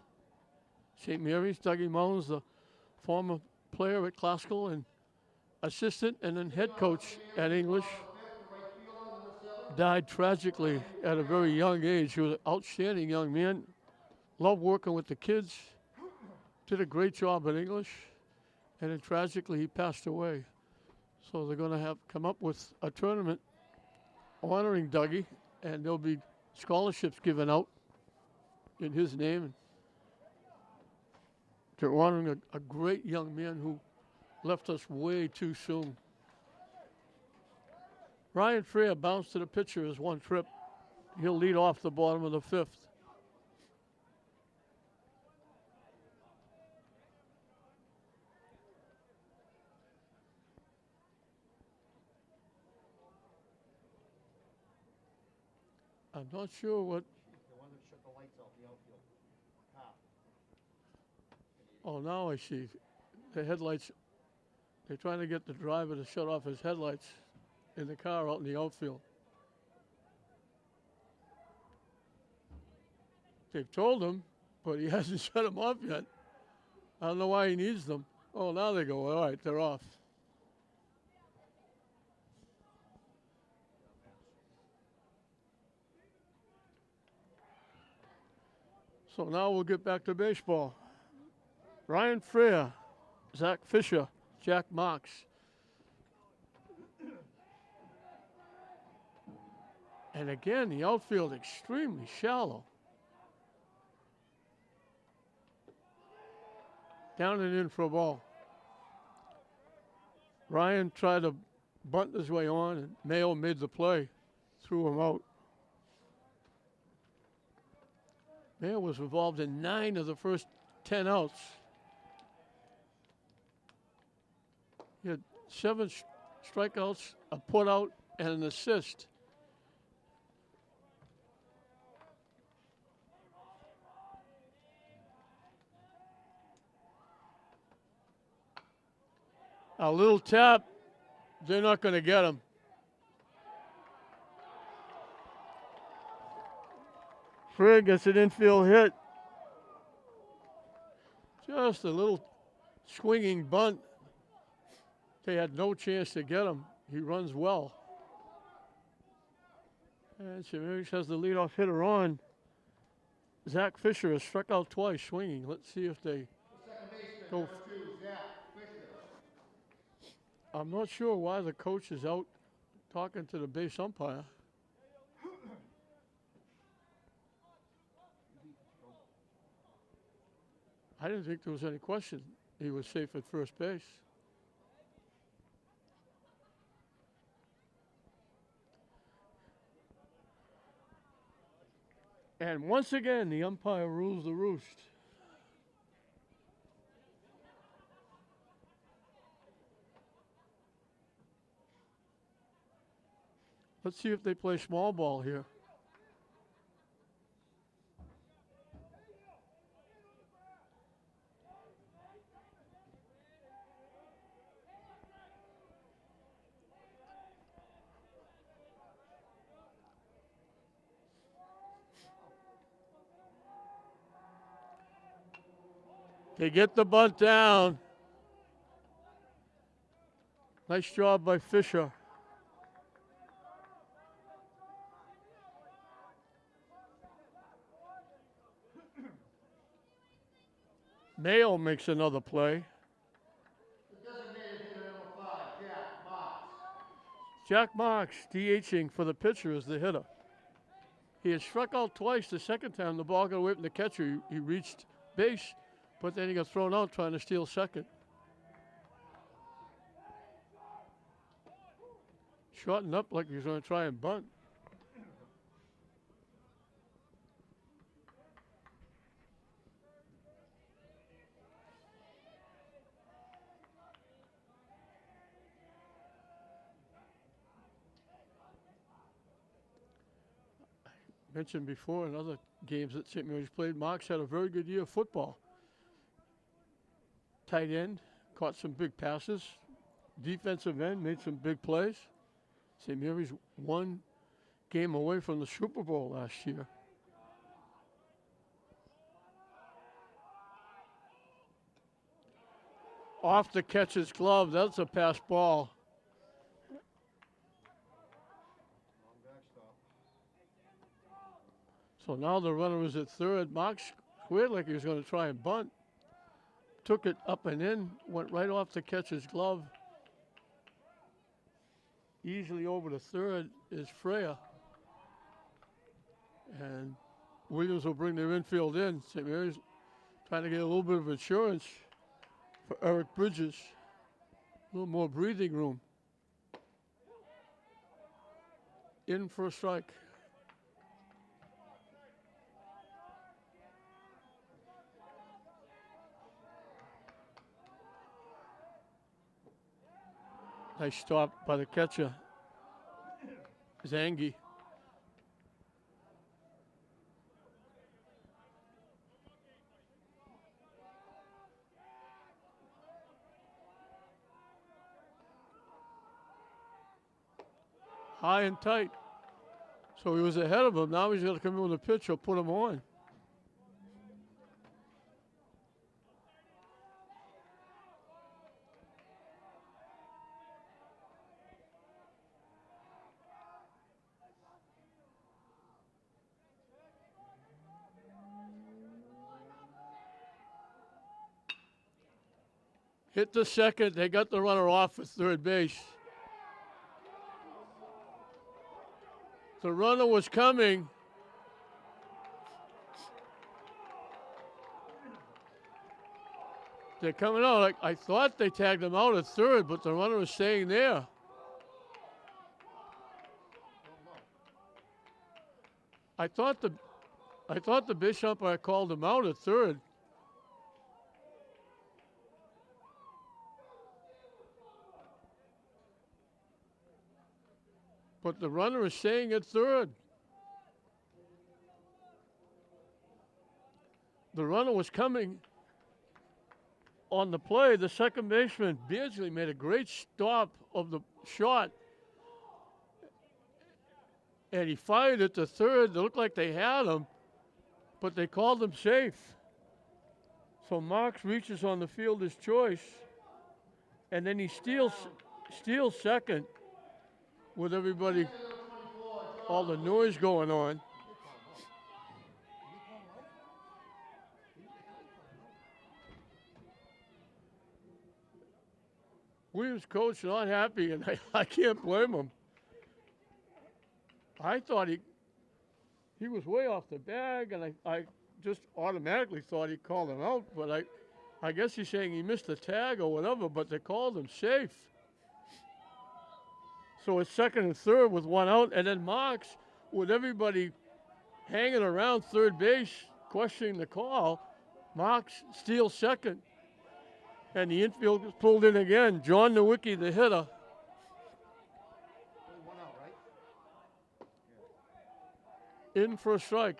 St. Mary's. Dougie Mullins, the former player at Classical and assistant and then head coach at English, died tragically at a very young age. He was an outstanding young man. Loved working with the kids. Did a great job at English. And then tragically he passed away. So they're going to have come up with a tournament honoring Dougie, and there'll be scholarships given out in his name. They're honoring a great young man who left us way too soon. Ryan Freer bounced to the pitcher as 1 trip. He'll lead off the bottom of the 5th. I'm not sure what. The one that shut the lights off the outfield. Oh, now I see. The headlights. They're trying to get the driver to shut off his headlights in the car out in the outfield. They've told him, but he hasn't shut them off yet. I don't know why he needs them. Oh, now they go. All right, they're off. So now we'll get back to baseball. Ryan Freer, Zach Fisher, Jack Marks. And again, the outfield extremely shallow. Down and in for a ball. Ryan tried to bunt his way on, and Mayo made the play, threw him out. Mayo was involved in 9 of the first 10 outs. He had 7 strikeouts, a putout, and an assist. A little tap, they're not going to get him. Frigg gets an infield hit. Just a little swinging bunt. They had no chance to get him. He runs well. And St. has the leadoff hitter on. Zach Fisher has struck out twice swinging. Let's see if they go. I'm not sure why the coach is out talking to the base umpire. I didn't think there was any question. He was safe at first base. And once again, the umpire rules the roost. Let's see if they play small ball here. They get the bunt down. Nice job by Fisher. Mayo makes another play. Jack Marks DHing for the pitcher is the hitter. He had struck out twice. The second time the ball got away from the catcher. He reached base, but then he got thrown out trying to steal second. Shortened up like he was going to try and bunt. Mentioned before in other games that St. Mary's played, Marks had a very good year of football. Tight end, caught some big passes. Defensive end, made some big plays. St. Mary's one game away from the Super Bowl last year. Off the catcher's glove, that's a pass ball. So now the runner is at third. Marks squared like he was going to try and bunt. Took it up and in, went right off the catcher's glove. Easily over to third is Freya. And Williams will bring their infield in. St. Mary's trying to get a little bit of insurance for Eric Bridges. A little more breathing room. In for a strike. Nice stop by the catcher, Zangi. High and tight. So he was ahead of him. Now he's going to come in with a pitch. He'll put him on. hit the second. They got the runner off at third base. The runner was coming. They're coming out. I thought they tagged him out at third, but the runner was staying there. I thought the base umpire called him out at third. But the runner is staying at third. The runner was coming on the play. The second baseman, Beardsley, made a great stop of the shot. And he fired it to third. It looked like they had him, but they called him safe. So Marks reaches on the fielder's choice, and then he steals second with everybody, all the noise going on. Williams' coach not happy, and I can't blame him. I thought he was way off the bag, and I just automatically thought he called him out, but I guess he's saying he missed the tag or whatever, but they called him safe. So it's second and third with one out, and then Marks, with everybody hanging around third base, questioning the call, Marks steals second. And the infield is pulled in again. John Nowicki, the hitter. One out, right? In for a strike.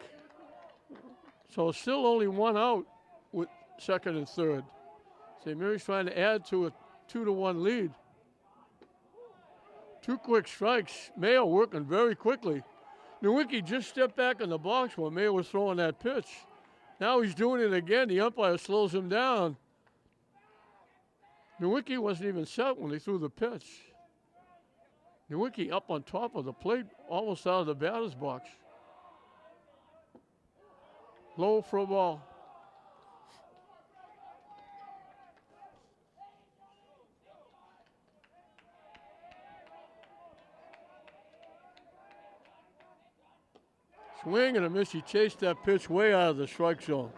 So still only one out with second and third. St. Mary's trying to add to a 2-1 lead. Two quick strikes. Mayo working very quickly. Nowicki just stepped back in the box when Mayo was throwing that pitch. Now he's doing it again. The umpire slows him down. Nowicki wasn't even set when he threw the pitch. Nowicki up on top of the plate, almost out of the batter's box. Low for a ball. Swing and a miss. He chased that pitch way out of the strike zone.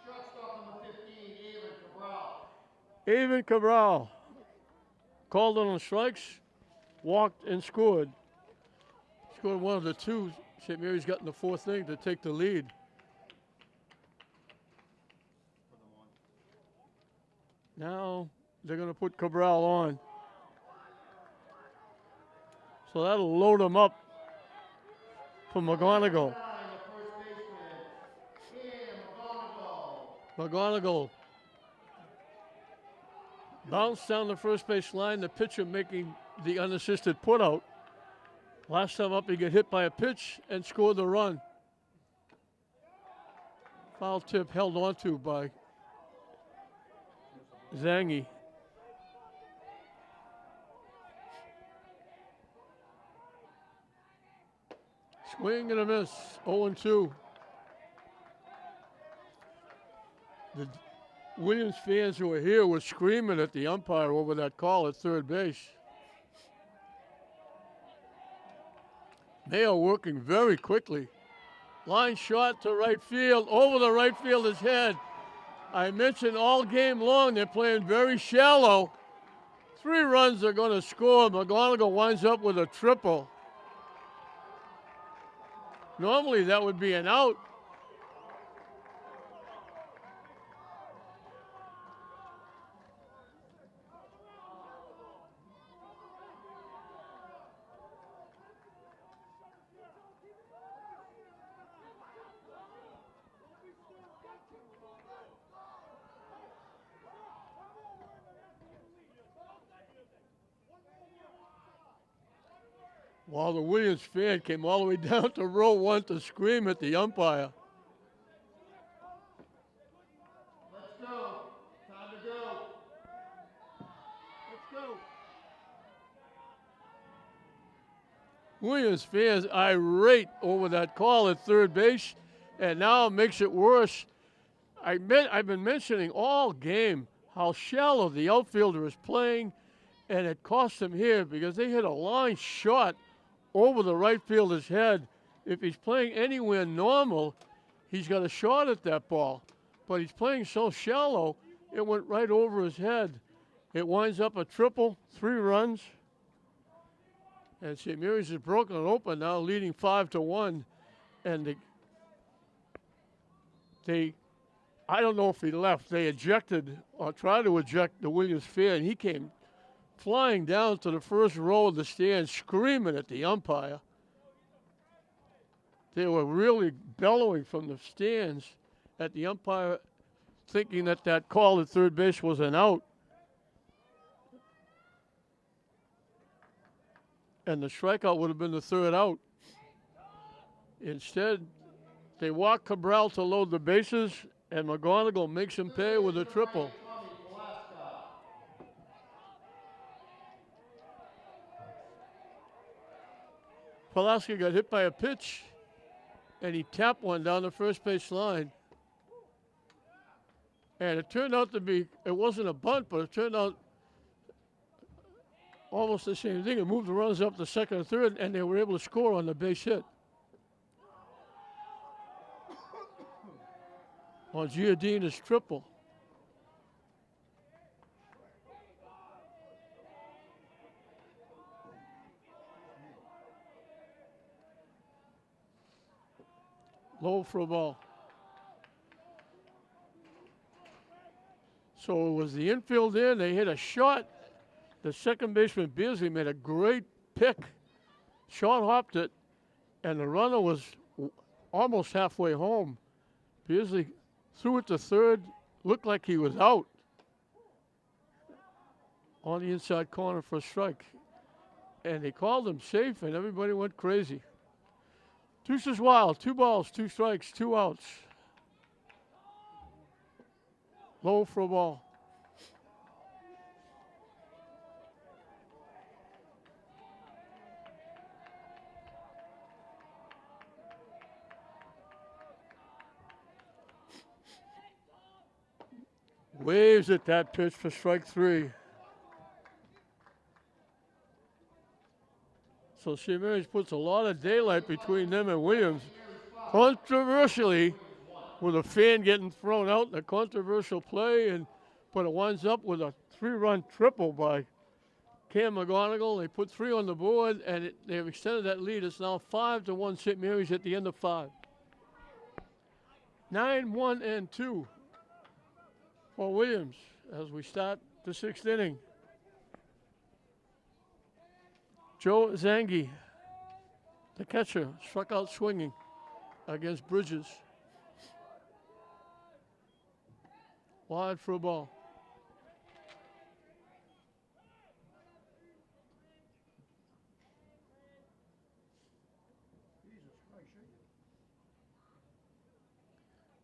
Shortstop number 15, Evan Cabral. Evan Cabral called on the strikes, walked and scored. Scored one of the two St. Mary's got in the fourth inning to take the lead. Now they're going to put Cabral on. So that'll load him up for McGonigal. McGonigal bounced down the first base line, the pitcher making the unassisted putout. Last time up, he got hit by a pitch and scored the run. Foul tip held onto by Zangi. Swing and a miss, 0-2. The Williams fans who were here were screaming at the umpire over that call at third base. Mayo working very quickly. Line shot to right field, over the right fielder's head. I mentioned all game long they're playing very shallow. 3 runs they're going to score. McGonigal winds up with a triple. Normally that would be an out. While the Williams fan came all the way down to row 1 to scream at the umpire. Let's go. Time to go. Let's go. Williams fans irate over that call at third base, and now it makes it worse. I've been mentioning all game how shallow the outfielder is playing, and it cost him here because they hit a line shot over the right fielder's head. If he's playing anywhere normal, he's got a shot at that ball. But he's playing so shallow, it went right over his head. It winds up a triple, 3 runs. And St. Mary's is broken it open now, leading 5-1. And I don't know if he left. They ejected or tried to eject the Williams fan, and he came flying down to the first row of the stands, screaming at the umpire. They were really bellowing from the stands at the umpire, thinking that call at third base was an out. And the strikeout would have been the third out. Instead, they walk Cabral to load the bases, and McGonigal makes him pay with a triple. Pulaski got hit by a pitch, and he tapped one down the first base line. And it turned out to be, it wasn't a bunt, but it turned out almost the same thing. It moved the runners up to second and third, and they were able to score on the base hit. On Giardina's triple. Low for a ball. So it was the infield in. They hit a shot. The second baseman, Beardsley, made a great pick. Short hopped it, and the runner was almost halfway home. Beardsley threw it to third. Looked like he was out on the inside corner for a strike. And they called him safe, and everybody went crazy. Deuces Wild, 2 balls, 2 strikes, 2 outs. Low for a ball. Waves at that pitch for strike 3. So St. Mary's puts a lot of daylight between them and Williams. Controversially, with a fan getting thrown out in a controversial play, but it winds up with a 3-run triple by Cam McGonigal. They put 3 on the board, and they've extended that lead. It's now 5-1 St. Mary's at the end of 5. 9-1-2 for Williams as we start the 6th inning. Joe Zangi, the catcher, struck out swinging against Bridges. Wide for a ball.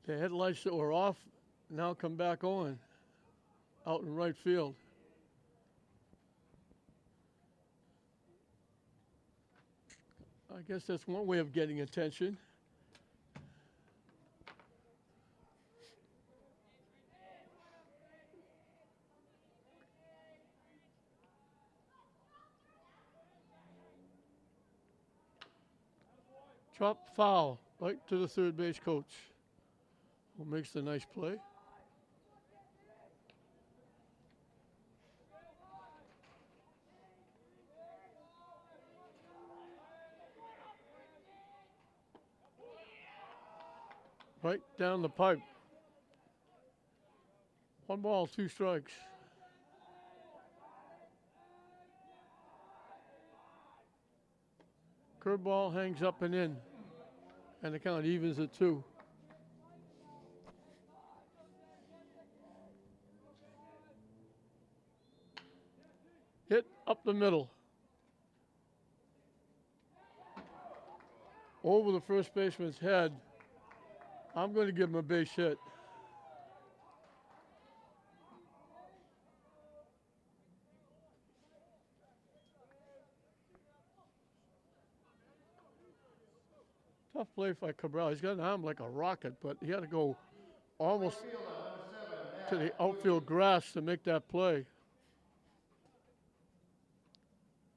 The headlights that were off now come back on out in right field. I guess that's one way of getting attention. Drop foul right to the third base coach, who makes the nice play. Right down the pipe. 1 ball, 2 strikes. Curveball hangs up and in, and the count evens at 2. Hit up the middle. Over the first baseman's head. I'm going to give him a base hit. Tough play by Cabral. He's got an arm like a rocket, but he had to go almost Fielder, number 7, to Matt the outfield grass to make that play.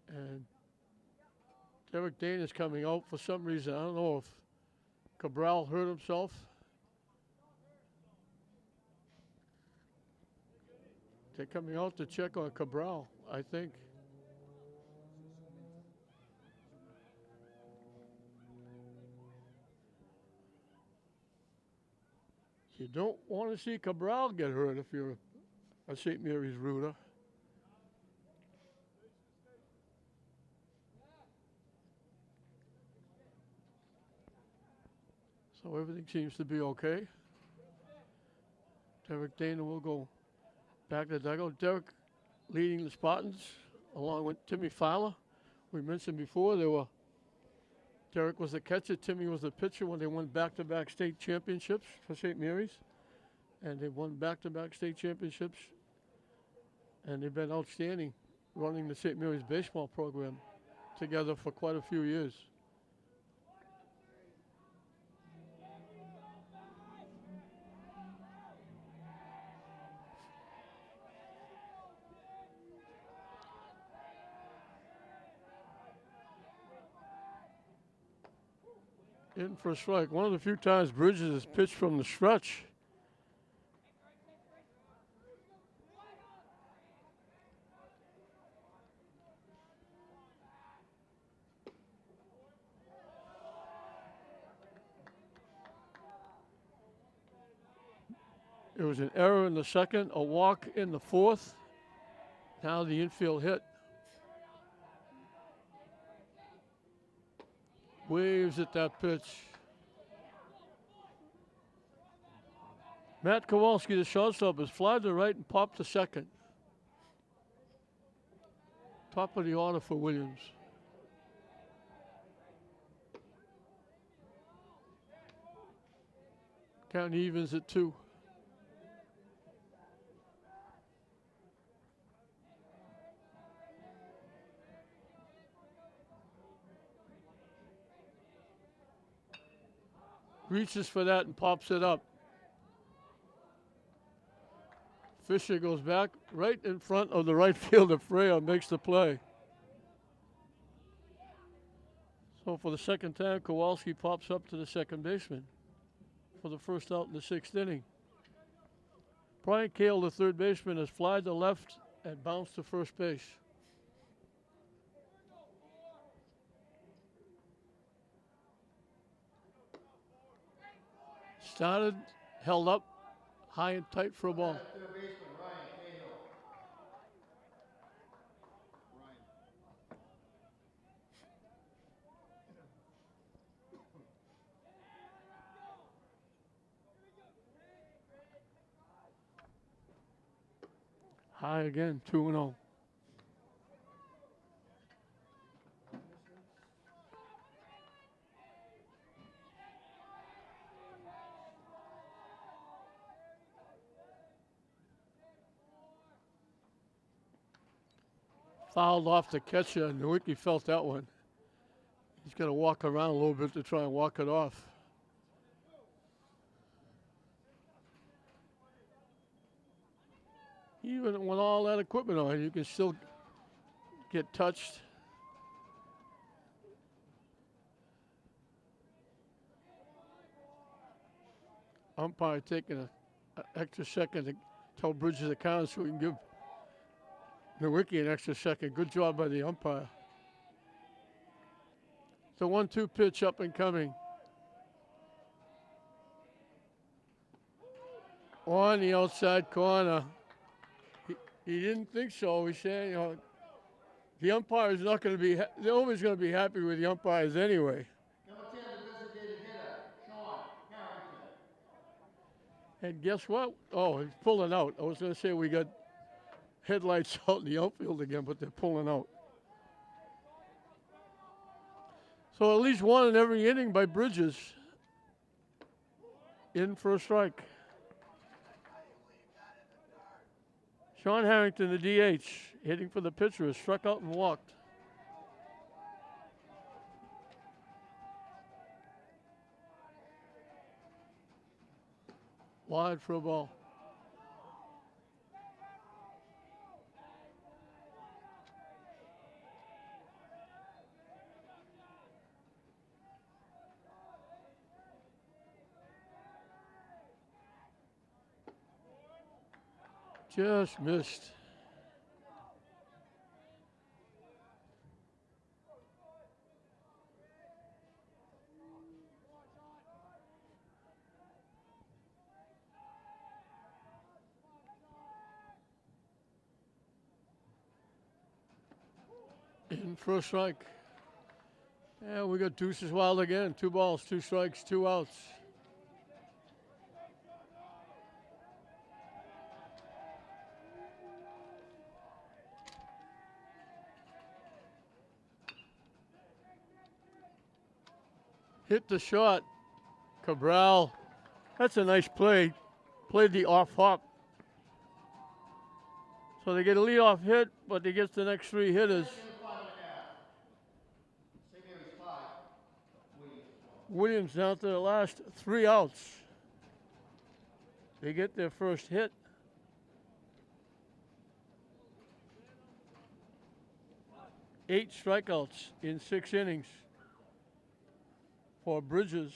And Derek Dane is coming out for some reason. I don't know if Cabral hurt himself. They're coming out to check on Cabral, I think. You don't want to see Cabral get hurt if you're a St. Mary's rooter. So everything seems to be okay. Derek Dana will go back to the dugout. Derek leading the Spartans along with Timmy Fowler. We mentioned before Derek was the catcher, Timmy was the pitcher when they won back-to-back state championships for St. Mary's. And they won back-to-back state championships. And they've been outstanding running the St. Mary's baseball program together for quite a few years. In for a strike. One of the few times Bridges has pitched from the stretch. There was an error in the second, a walk in the fourth. Now the infield hit. Waves at that pitch. Matt Kowalski, the shortstop, has flied to right and popped to second. Top of the order for Williams. Count evens at 2. Reaches for that and pops it up. Fisher goes back right in front of the right fielder. Freya makes the play. So for the second time, Kowalski pops up to the second baseman for the first out in the 6th inning. Brian Kale, the third baseman, has flied to left and bounced to first base. Started, held up, high and tight for a ball. Third baseman, Ryan Cahill. High again, 2-0. Fouled off the catcher, and Nowicki felt that one. He's got to walk around a little bit to try and walk it off. Even with all that equipment on, you can still get touched. Umpire taking an extra second to tell Bridges the count so we can give Nowicki an extra second. Good job by the umpire. The 1-2 pitch up and coming. On the outside corner. He didn't think so. He's saying, you know, the umpire is not going to be, they're always going to be happy with the umpires anyway. Number 10, the designated hitter, Sean Harrington. And guess what? Oh, he's pulling out. I was going to say we got headlights out in the outfield again, but they're pulling out. So at least one in every inning by Bridges. In for a strike. Sean Harrington, the DH, hitting for the pitcher, is struck out and walked. Wide for a ball. Just missed. In for a strike. Yeah, we got deuces wild again. 2 balls, 2 strikes, 2 outs. Hit the shot. Cabral. That's a nice play. Played the off hop. So they get a leadoff hit, but they get the next 3 hitters. St. Mary's 5. Williams down to the last 3 outs. They get their first hit. Eight strikeouts in 6 innings for Bridges.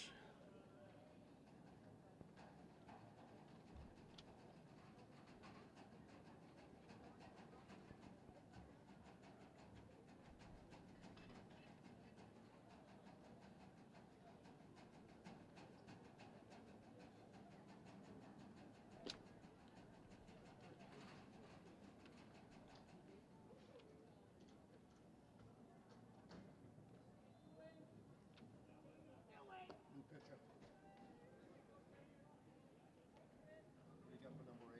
New pitcher. What do you got for number 8?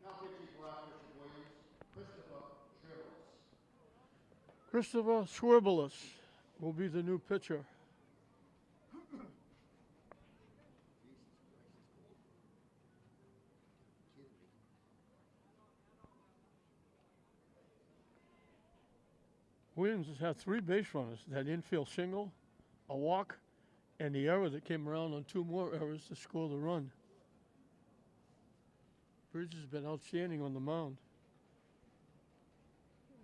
Now pitching for Archbishop Williams, Christopher Sherrills. Christopher Swerbulis will be the new pitcher. Williams has had 3 base runners, that infield single, a walk, and the error that came around on 2 more errors to score the run. Bridges has been outstanding on the mound.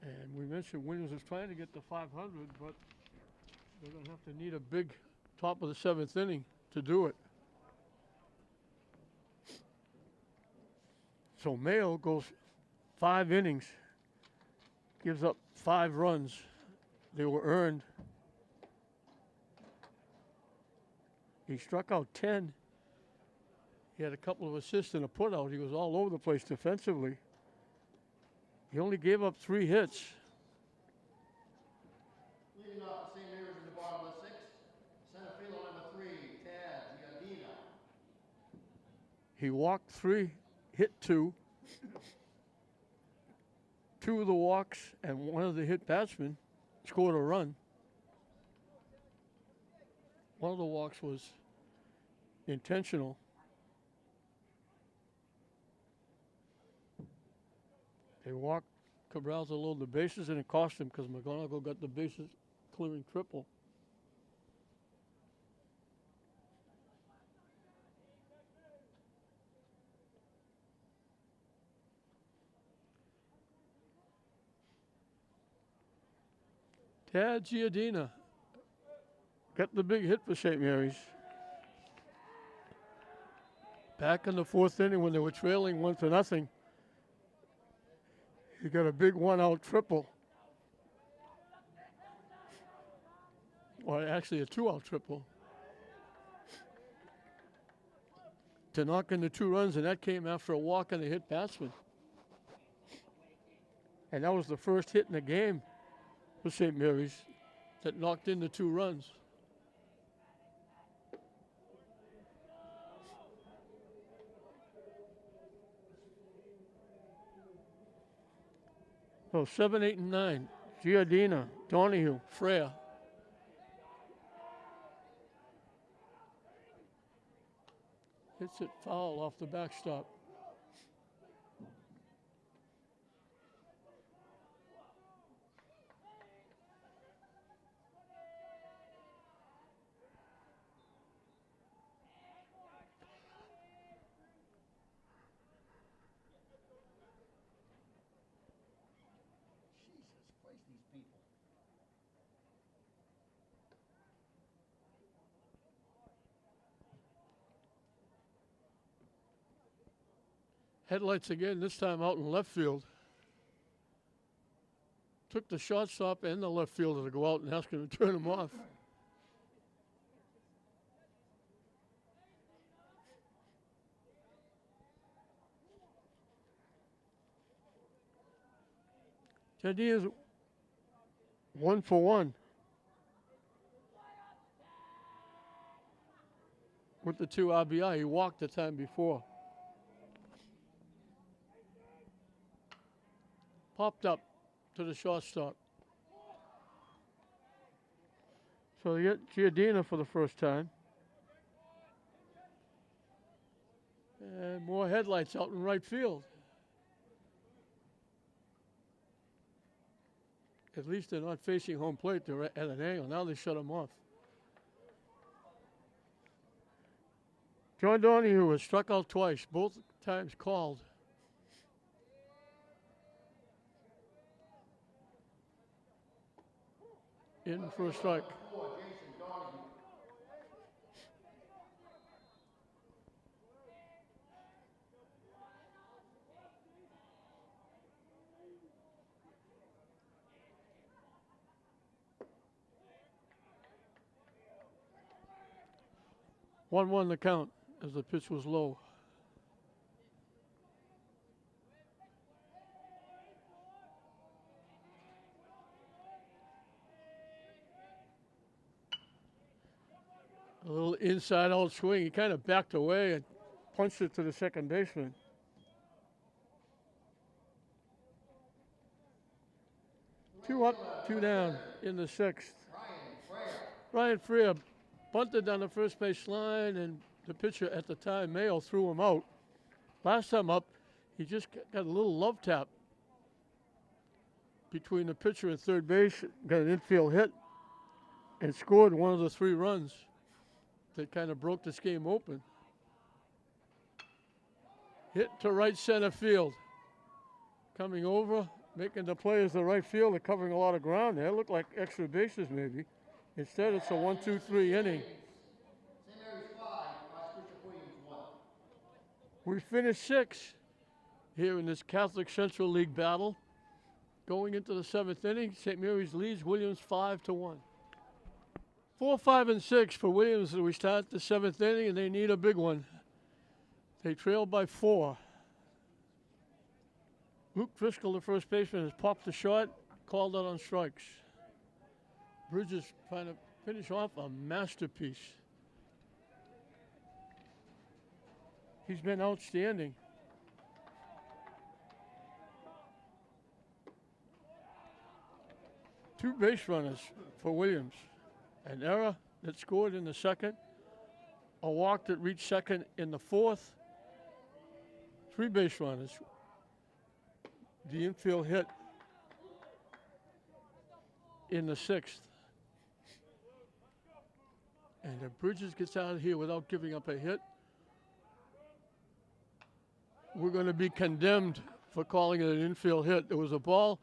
And we mentioned Williams was trying to get to 500, but they're going to have to need a big top of the 7th inning to do it. So Mayo goes 5 innings, gives up 5 runs. They were earned. He struck out 10. He had a couple of assists and a putout. He was all over the place defensively. He only gave up 3 hits. Leading off the St. Mary's in the bottom of the 6th, center fielder number 3, Tad Giardina. He walked 3, hit 2. 2 of the walks and 1 of the hit batsmen scored a run. 1 of the walks was intentional. They walked Cabral to load the bases, and it cost him because McGonigal got the bases clearing triple. Tad Giardina got the big hit for St. Mary's. Back in the 4th inning when they were trailing 1-0. He got a big 1-out triple. Or actually a 2-out triple. To knock in the 2 runs, and that came after a walk and a hit batsman. And that was the first hit in the game for St. Mary's that knocked in the 2 runs. So 7, 8, and 9. Giardina, Donahue, Freya. Hits it foul off the backstop. Jesus Christ, these people. Headlights again, this time out in left field. Took the shortstop and the left fielder to go out and ask him to turn him off. Teddy is 1 for 1 with the 2 RBI. He walked the time before. Popped up to the shortstop. So they get Giardina for the first time. And more headlights out in right field. At least they're not facing home plate. They're at an angle. Now they shut them off. John Donahue was struck out twice, both times called. In for a strike. Jason Donahue. 1-1 the count as the pitch was low. A little inside out swing. He kind of backed away and punched it to the second baseman. Two up, 2 down in the 6th. Ryan Freer bunted down the first base line, and the pitcher at the time, Mayo, threw him out. Last time up, he just got a little love tap between the pitcher and third base, got an infield hit, and scored one of the 3 runs that kind of broke this game open. Hit to right center field. Coming over, making the play as the right fielder, covering a lot of ground there. Looked like extra bases maybe. Instead, it's a 1-2-3 inning. St. Mary's 5, Archbishop Williams 1. We finished 6 here in this Catholic Central League battle. Going into the 7th inning, St. Mary's leads Williams 5-1. 4, 5, and 6 for Williams as we start the 7th inning, and they need a big one. They trail by 4. Luke Driscoll, the first baseman, has popped the shot, called out on strikes. Bridges trying to finish off a masterpiece. He's been outstanding. Two base runners for Williams. An error that scored in the 2nd, a walk that reached 2nd in the 4th. 3 base runners. The infield hit in the 6th. And if Bridges gets out of here without giving up a hit, we're going to be condemned for calling it an infield hit. There was a ball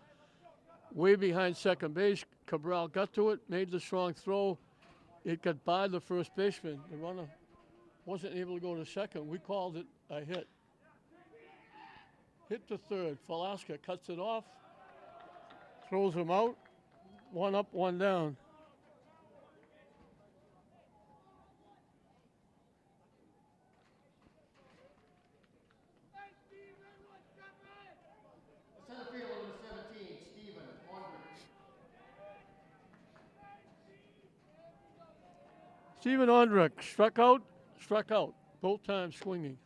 way behind second base. Cabral got to it, made the strong throw. It got by the first baseman. The runner wasn't able to go to second. We called it a hit. Hit to third. Falaska cuts it off, throws him out. 1 up, 1 down. Center fielder number 17, Stephen Ondrich. Stephen Ondrich struck out, both times swinging.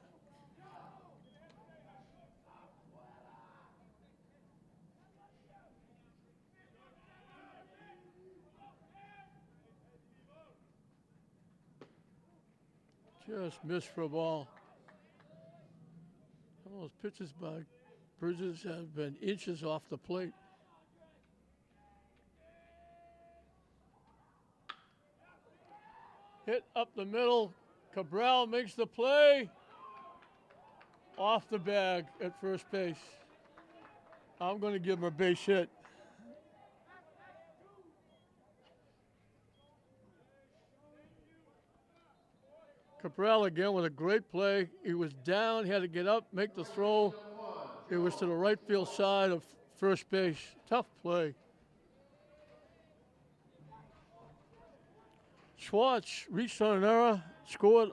Just missed for a ball. Those pitches by Bridges have been inches off the plate. Hit up the middle. Cabral makes the play. Off the bag at first base. I'm going to give him a base hit. Cabral again with a great play. He was down, he had to get up, make the throw. It was to the right field side of first base. Tough play. Schwartz reached on an error, scored.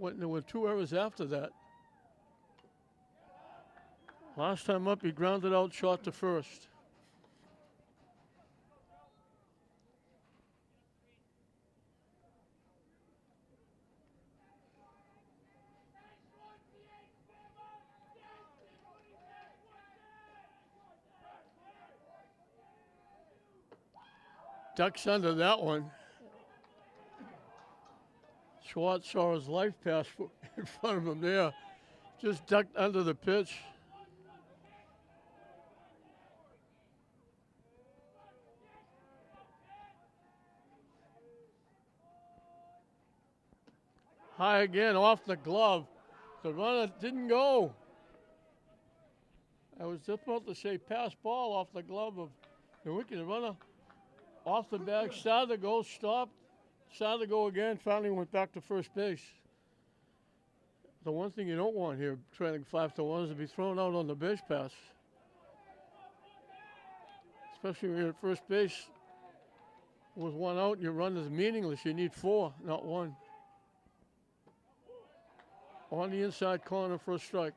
There were 2 errors after that. Last time up, he grounded out short to first. Ducks under that one. Schwartz saw his life pass in front of him there. Just ducked under the pitch. High again, off the glove. The runner didn't go. I was just about to say pass ball off the glove of the wicket. Runner off the bag, started to go, stopped, started to go again, finally went back to first base. The one thing you don't want here, trailing 5-1, is to be thrown out on the base pass. Especially when you're at first base with 1 out and your run is meaningless. You need 4, not 1. On the inside corner for a strike.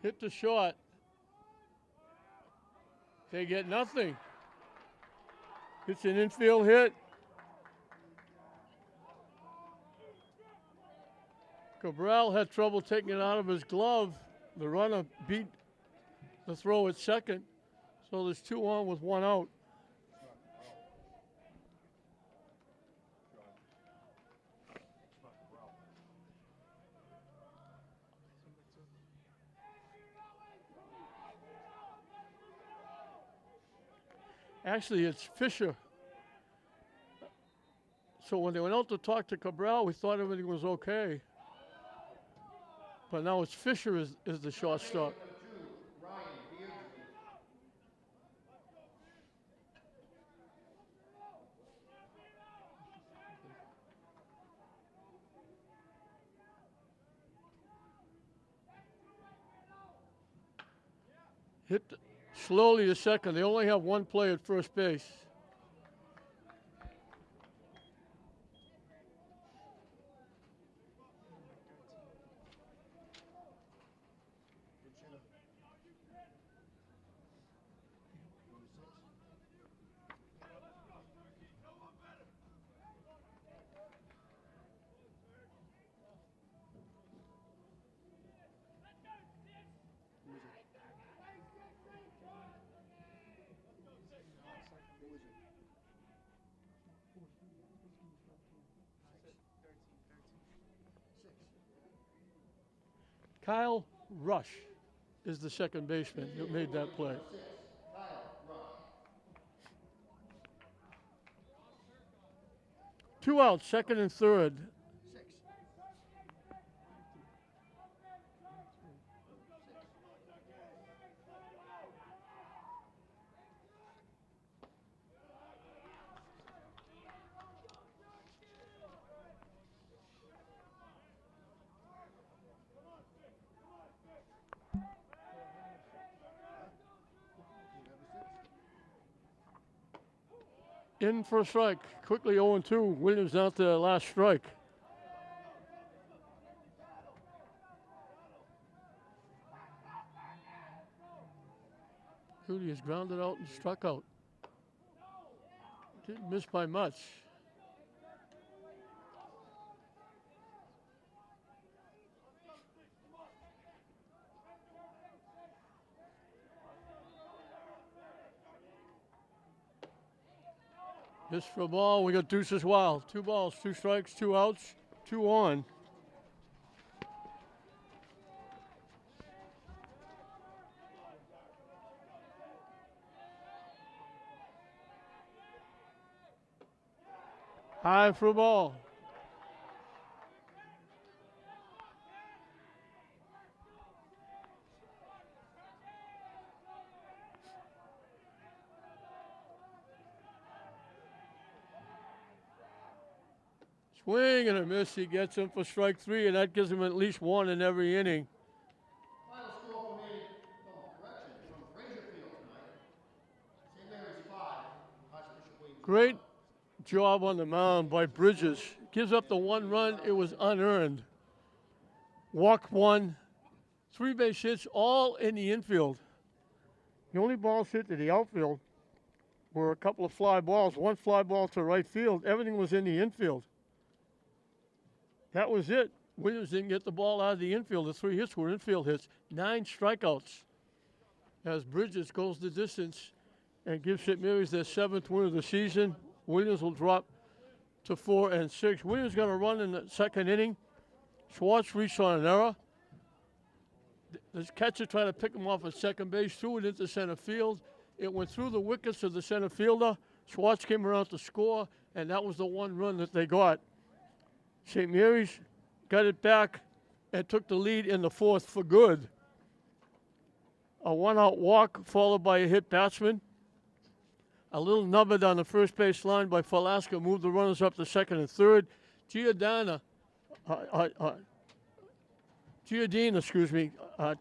Hit the short. They get nothing. It's an infield hit. Cabral had trouble taking it out of his glove. The runner beat the throw at second. So there's 2 on with 1 out. Actually, it's Fisher. So when they went out to talk to Cabral, we thought everything was okay. But now it's Fisher is the shortstop. Hit slowly to second. They only have 1 play at first base. Kyle Rush is the second baseman that made that play. Two out, second and third. In for a strike. Quickly 0-2. Williams out to the last strike. Judy is grounded out and struck out. Didn't miss by much. Missed for a ball. We got deuces wild. 2 balls, 2 strikes, 2 outs, 2 on. High for a ball. Swing and a miss. He gets him for strike 3, and that gives him at least 1 in every inning. Final score from Fraser Field tonight. St. Mary's 5, Archbishop Williams. Great job on the mound by Bridges. Gives up the 1 run. It was unearned. Walked 1. 3 base hits, all in the infield. The only balls hit to the outfield were a couple of fly balls. 1 fly ball to right field. Everything was in the infield. That was it. Williams didn't get the ball out of the infield. The 3 hits were infield hits. 9 strikeouts as Bridges goes the distance and gives St. Mary's their 7th win of the season. Williams will drop to 4 and 6. Williams got a run in the 2nd inning. Schwartz reached on an error. The catcher tried to pick him off at second base, threw it into center field. It went through the wickets of the center fielder. Schwartz came around to score, and that was the 1 run that they got. St. Mary's got it back and took the lead in the 4th for good. A 1-out walk followed by a hit batsman. A little nubbed on the first base line by Falaska moved the runners up to 2nd and 3rd.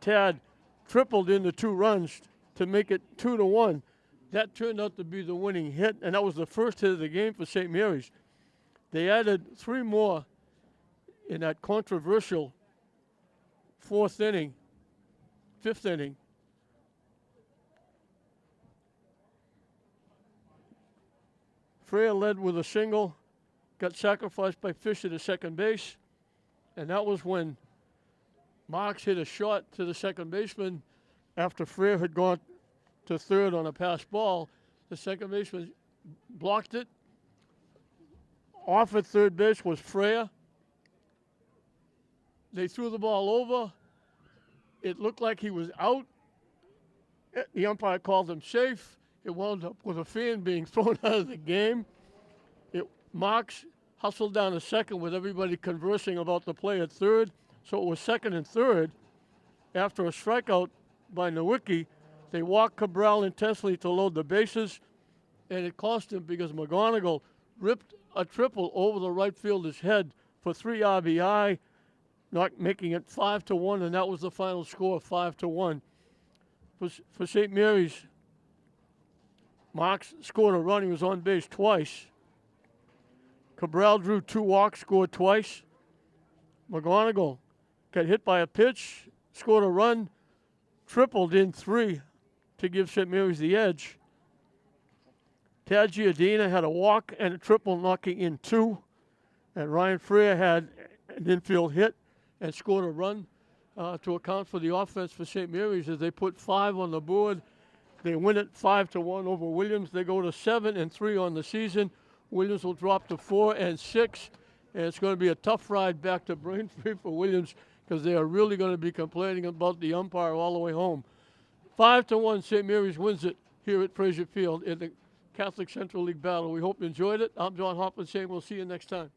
Tad tripled in the 2 runs to make it 2-1. That turned out to be the winning hit, and that was the first hit of the game for St. Mary's. They added 3 more in that controversial 5th inning. Freya led with a single, got sacrificed by Fisher to second base, and that was when Marks hit a shot to the second baseman after Freya had gone to third on a pass ball. The second baseman blocked it. Off at third base was Freya. They threw the ball over. It looked like he was out. The umpire called him safe. It wound up with a fan being thrown out of the game. Marks hustled down to second with everybody conversing about the play at third. So it was 2nd and 3rd. After a strikeout by Nowicki, they walked Cabral intensely to load the bases, and it cost him because McGonigal ripped a triple over the right fielder's head for 3 RBI, not making it 5-1, and that was the final score, 5-1. For St. Mary's, Marks scored a run. He was on base twice. Cabral drew 2 walks, scored twice. McGonigal got hit by a pitch, scored a run, tripled in 3 to give St. Mary's the edge. Tad Giardina had a walk and a triple, knocking in 2. And Ryan Freya had an infield hit and scored a run to account for the offense for St. Mary's as they put 5 on the board. They win it 5-1 over Williams. They go to 7-3 on the season. Williams will drop to 4 and 6. And it's going to be a tough ride back to Braintree for Williams because they are really going to be complaining about the umpire all the way home. 5-1, St. Mary's wins it here at Fraser Field in the Catholic Central League battle. We hope you enjoyed it. I'm John Hoffman saying we'll see you next time.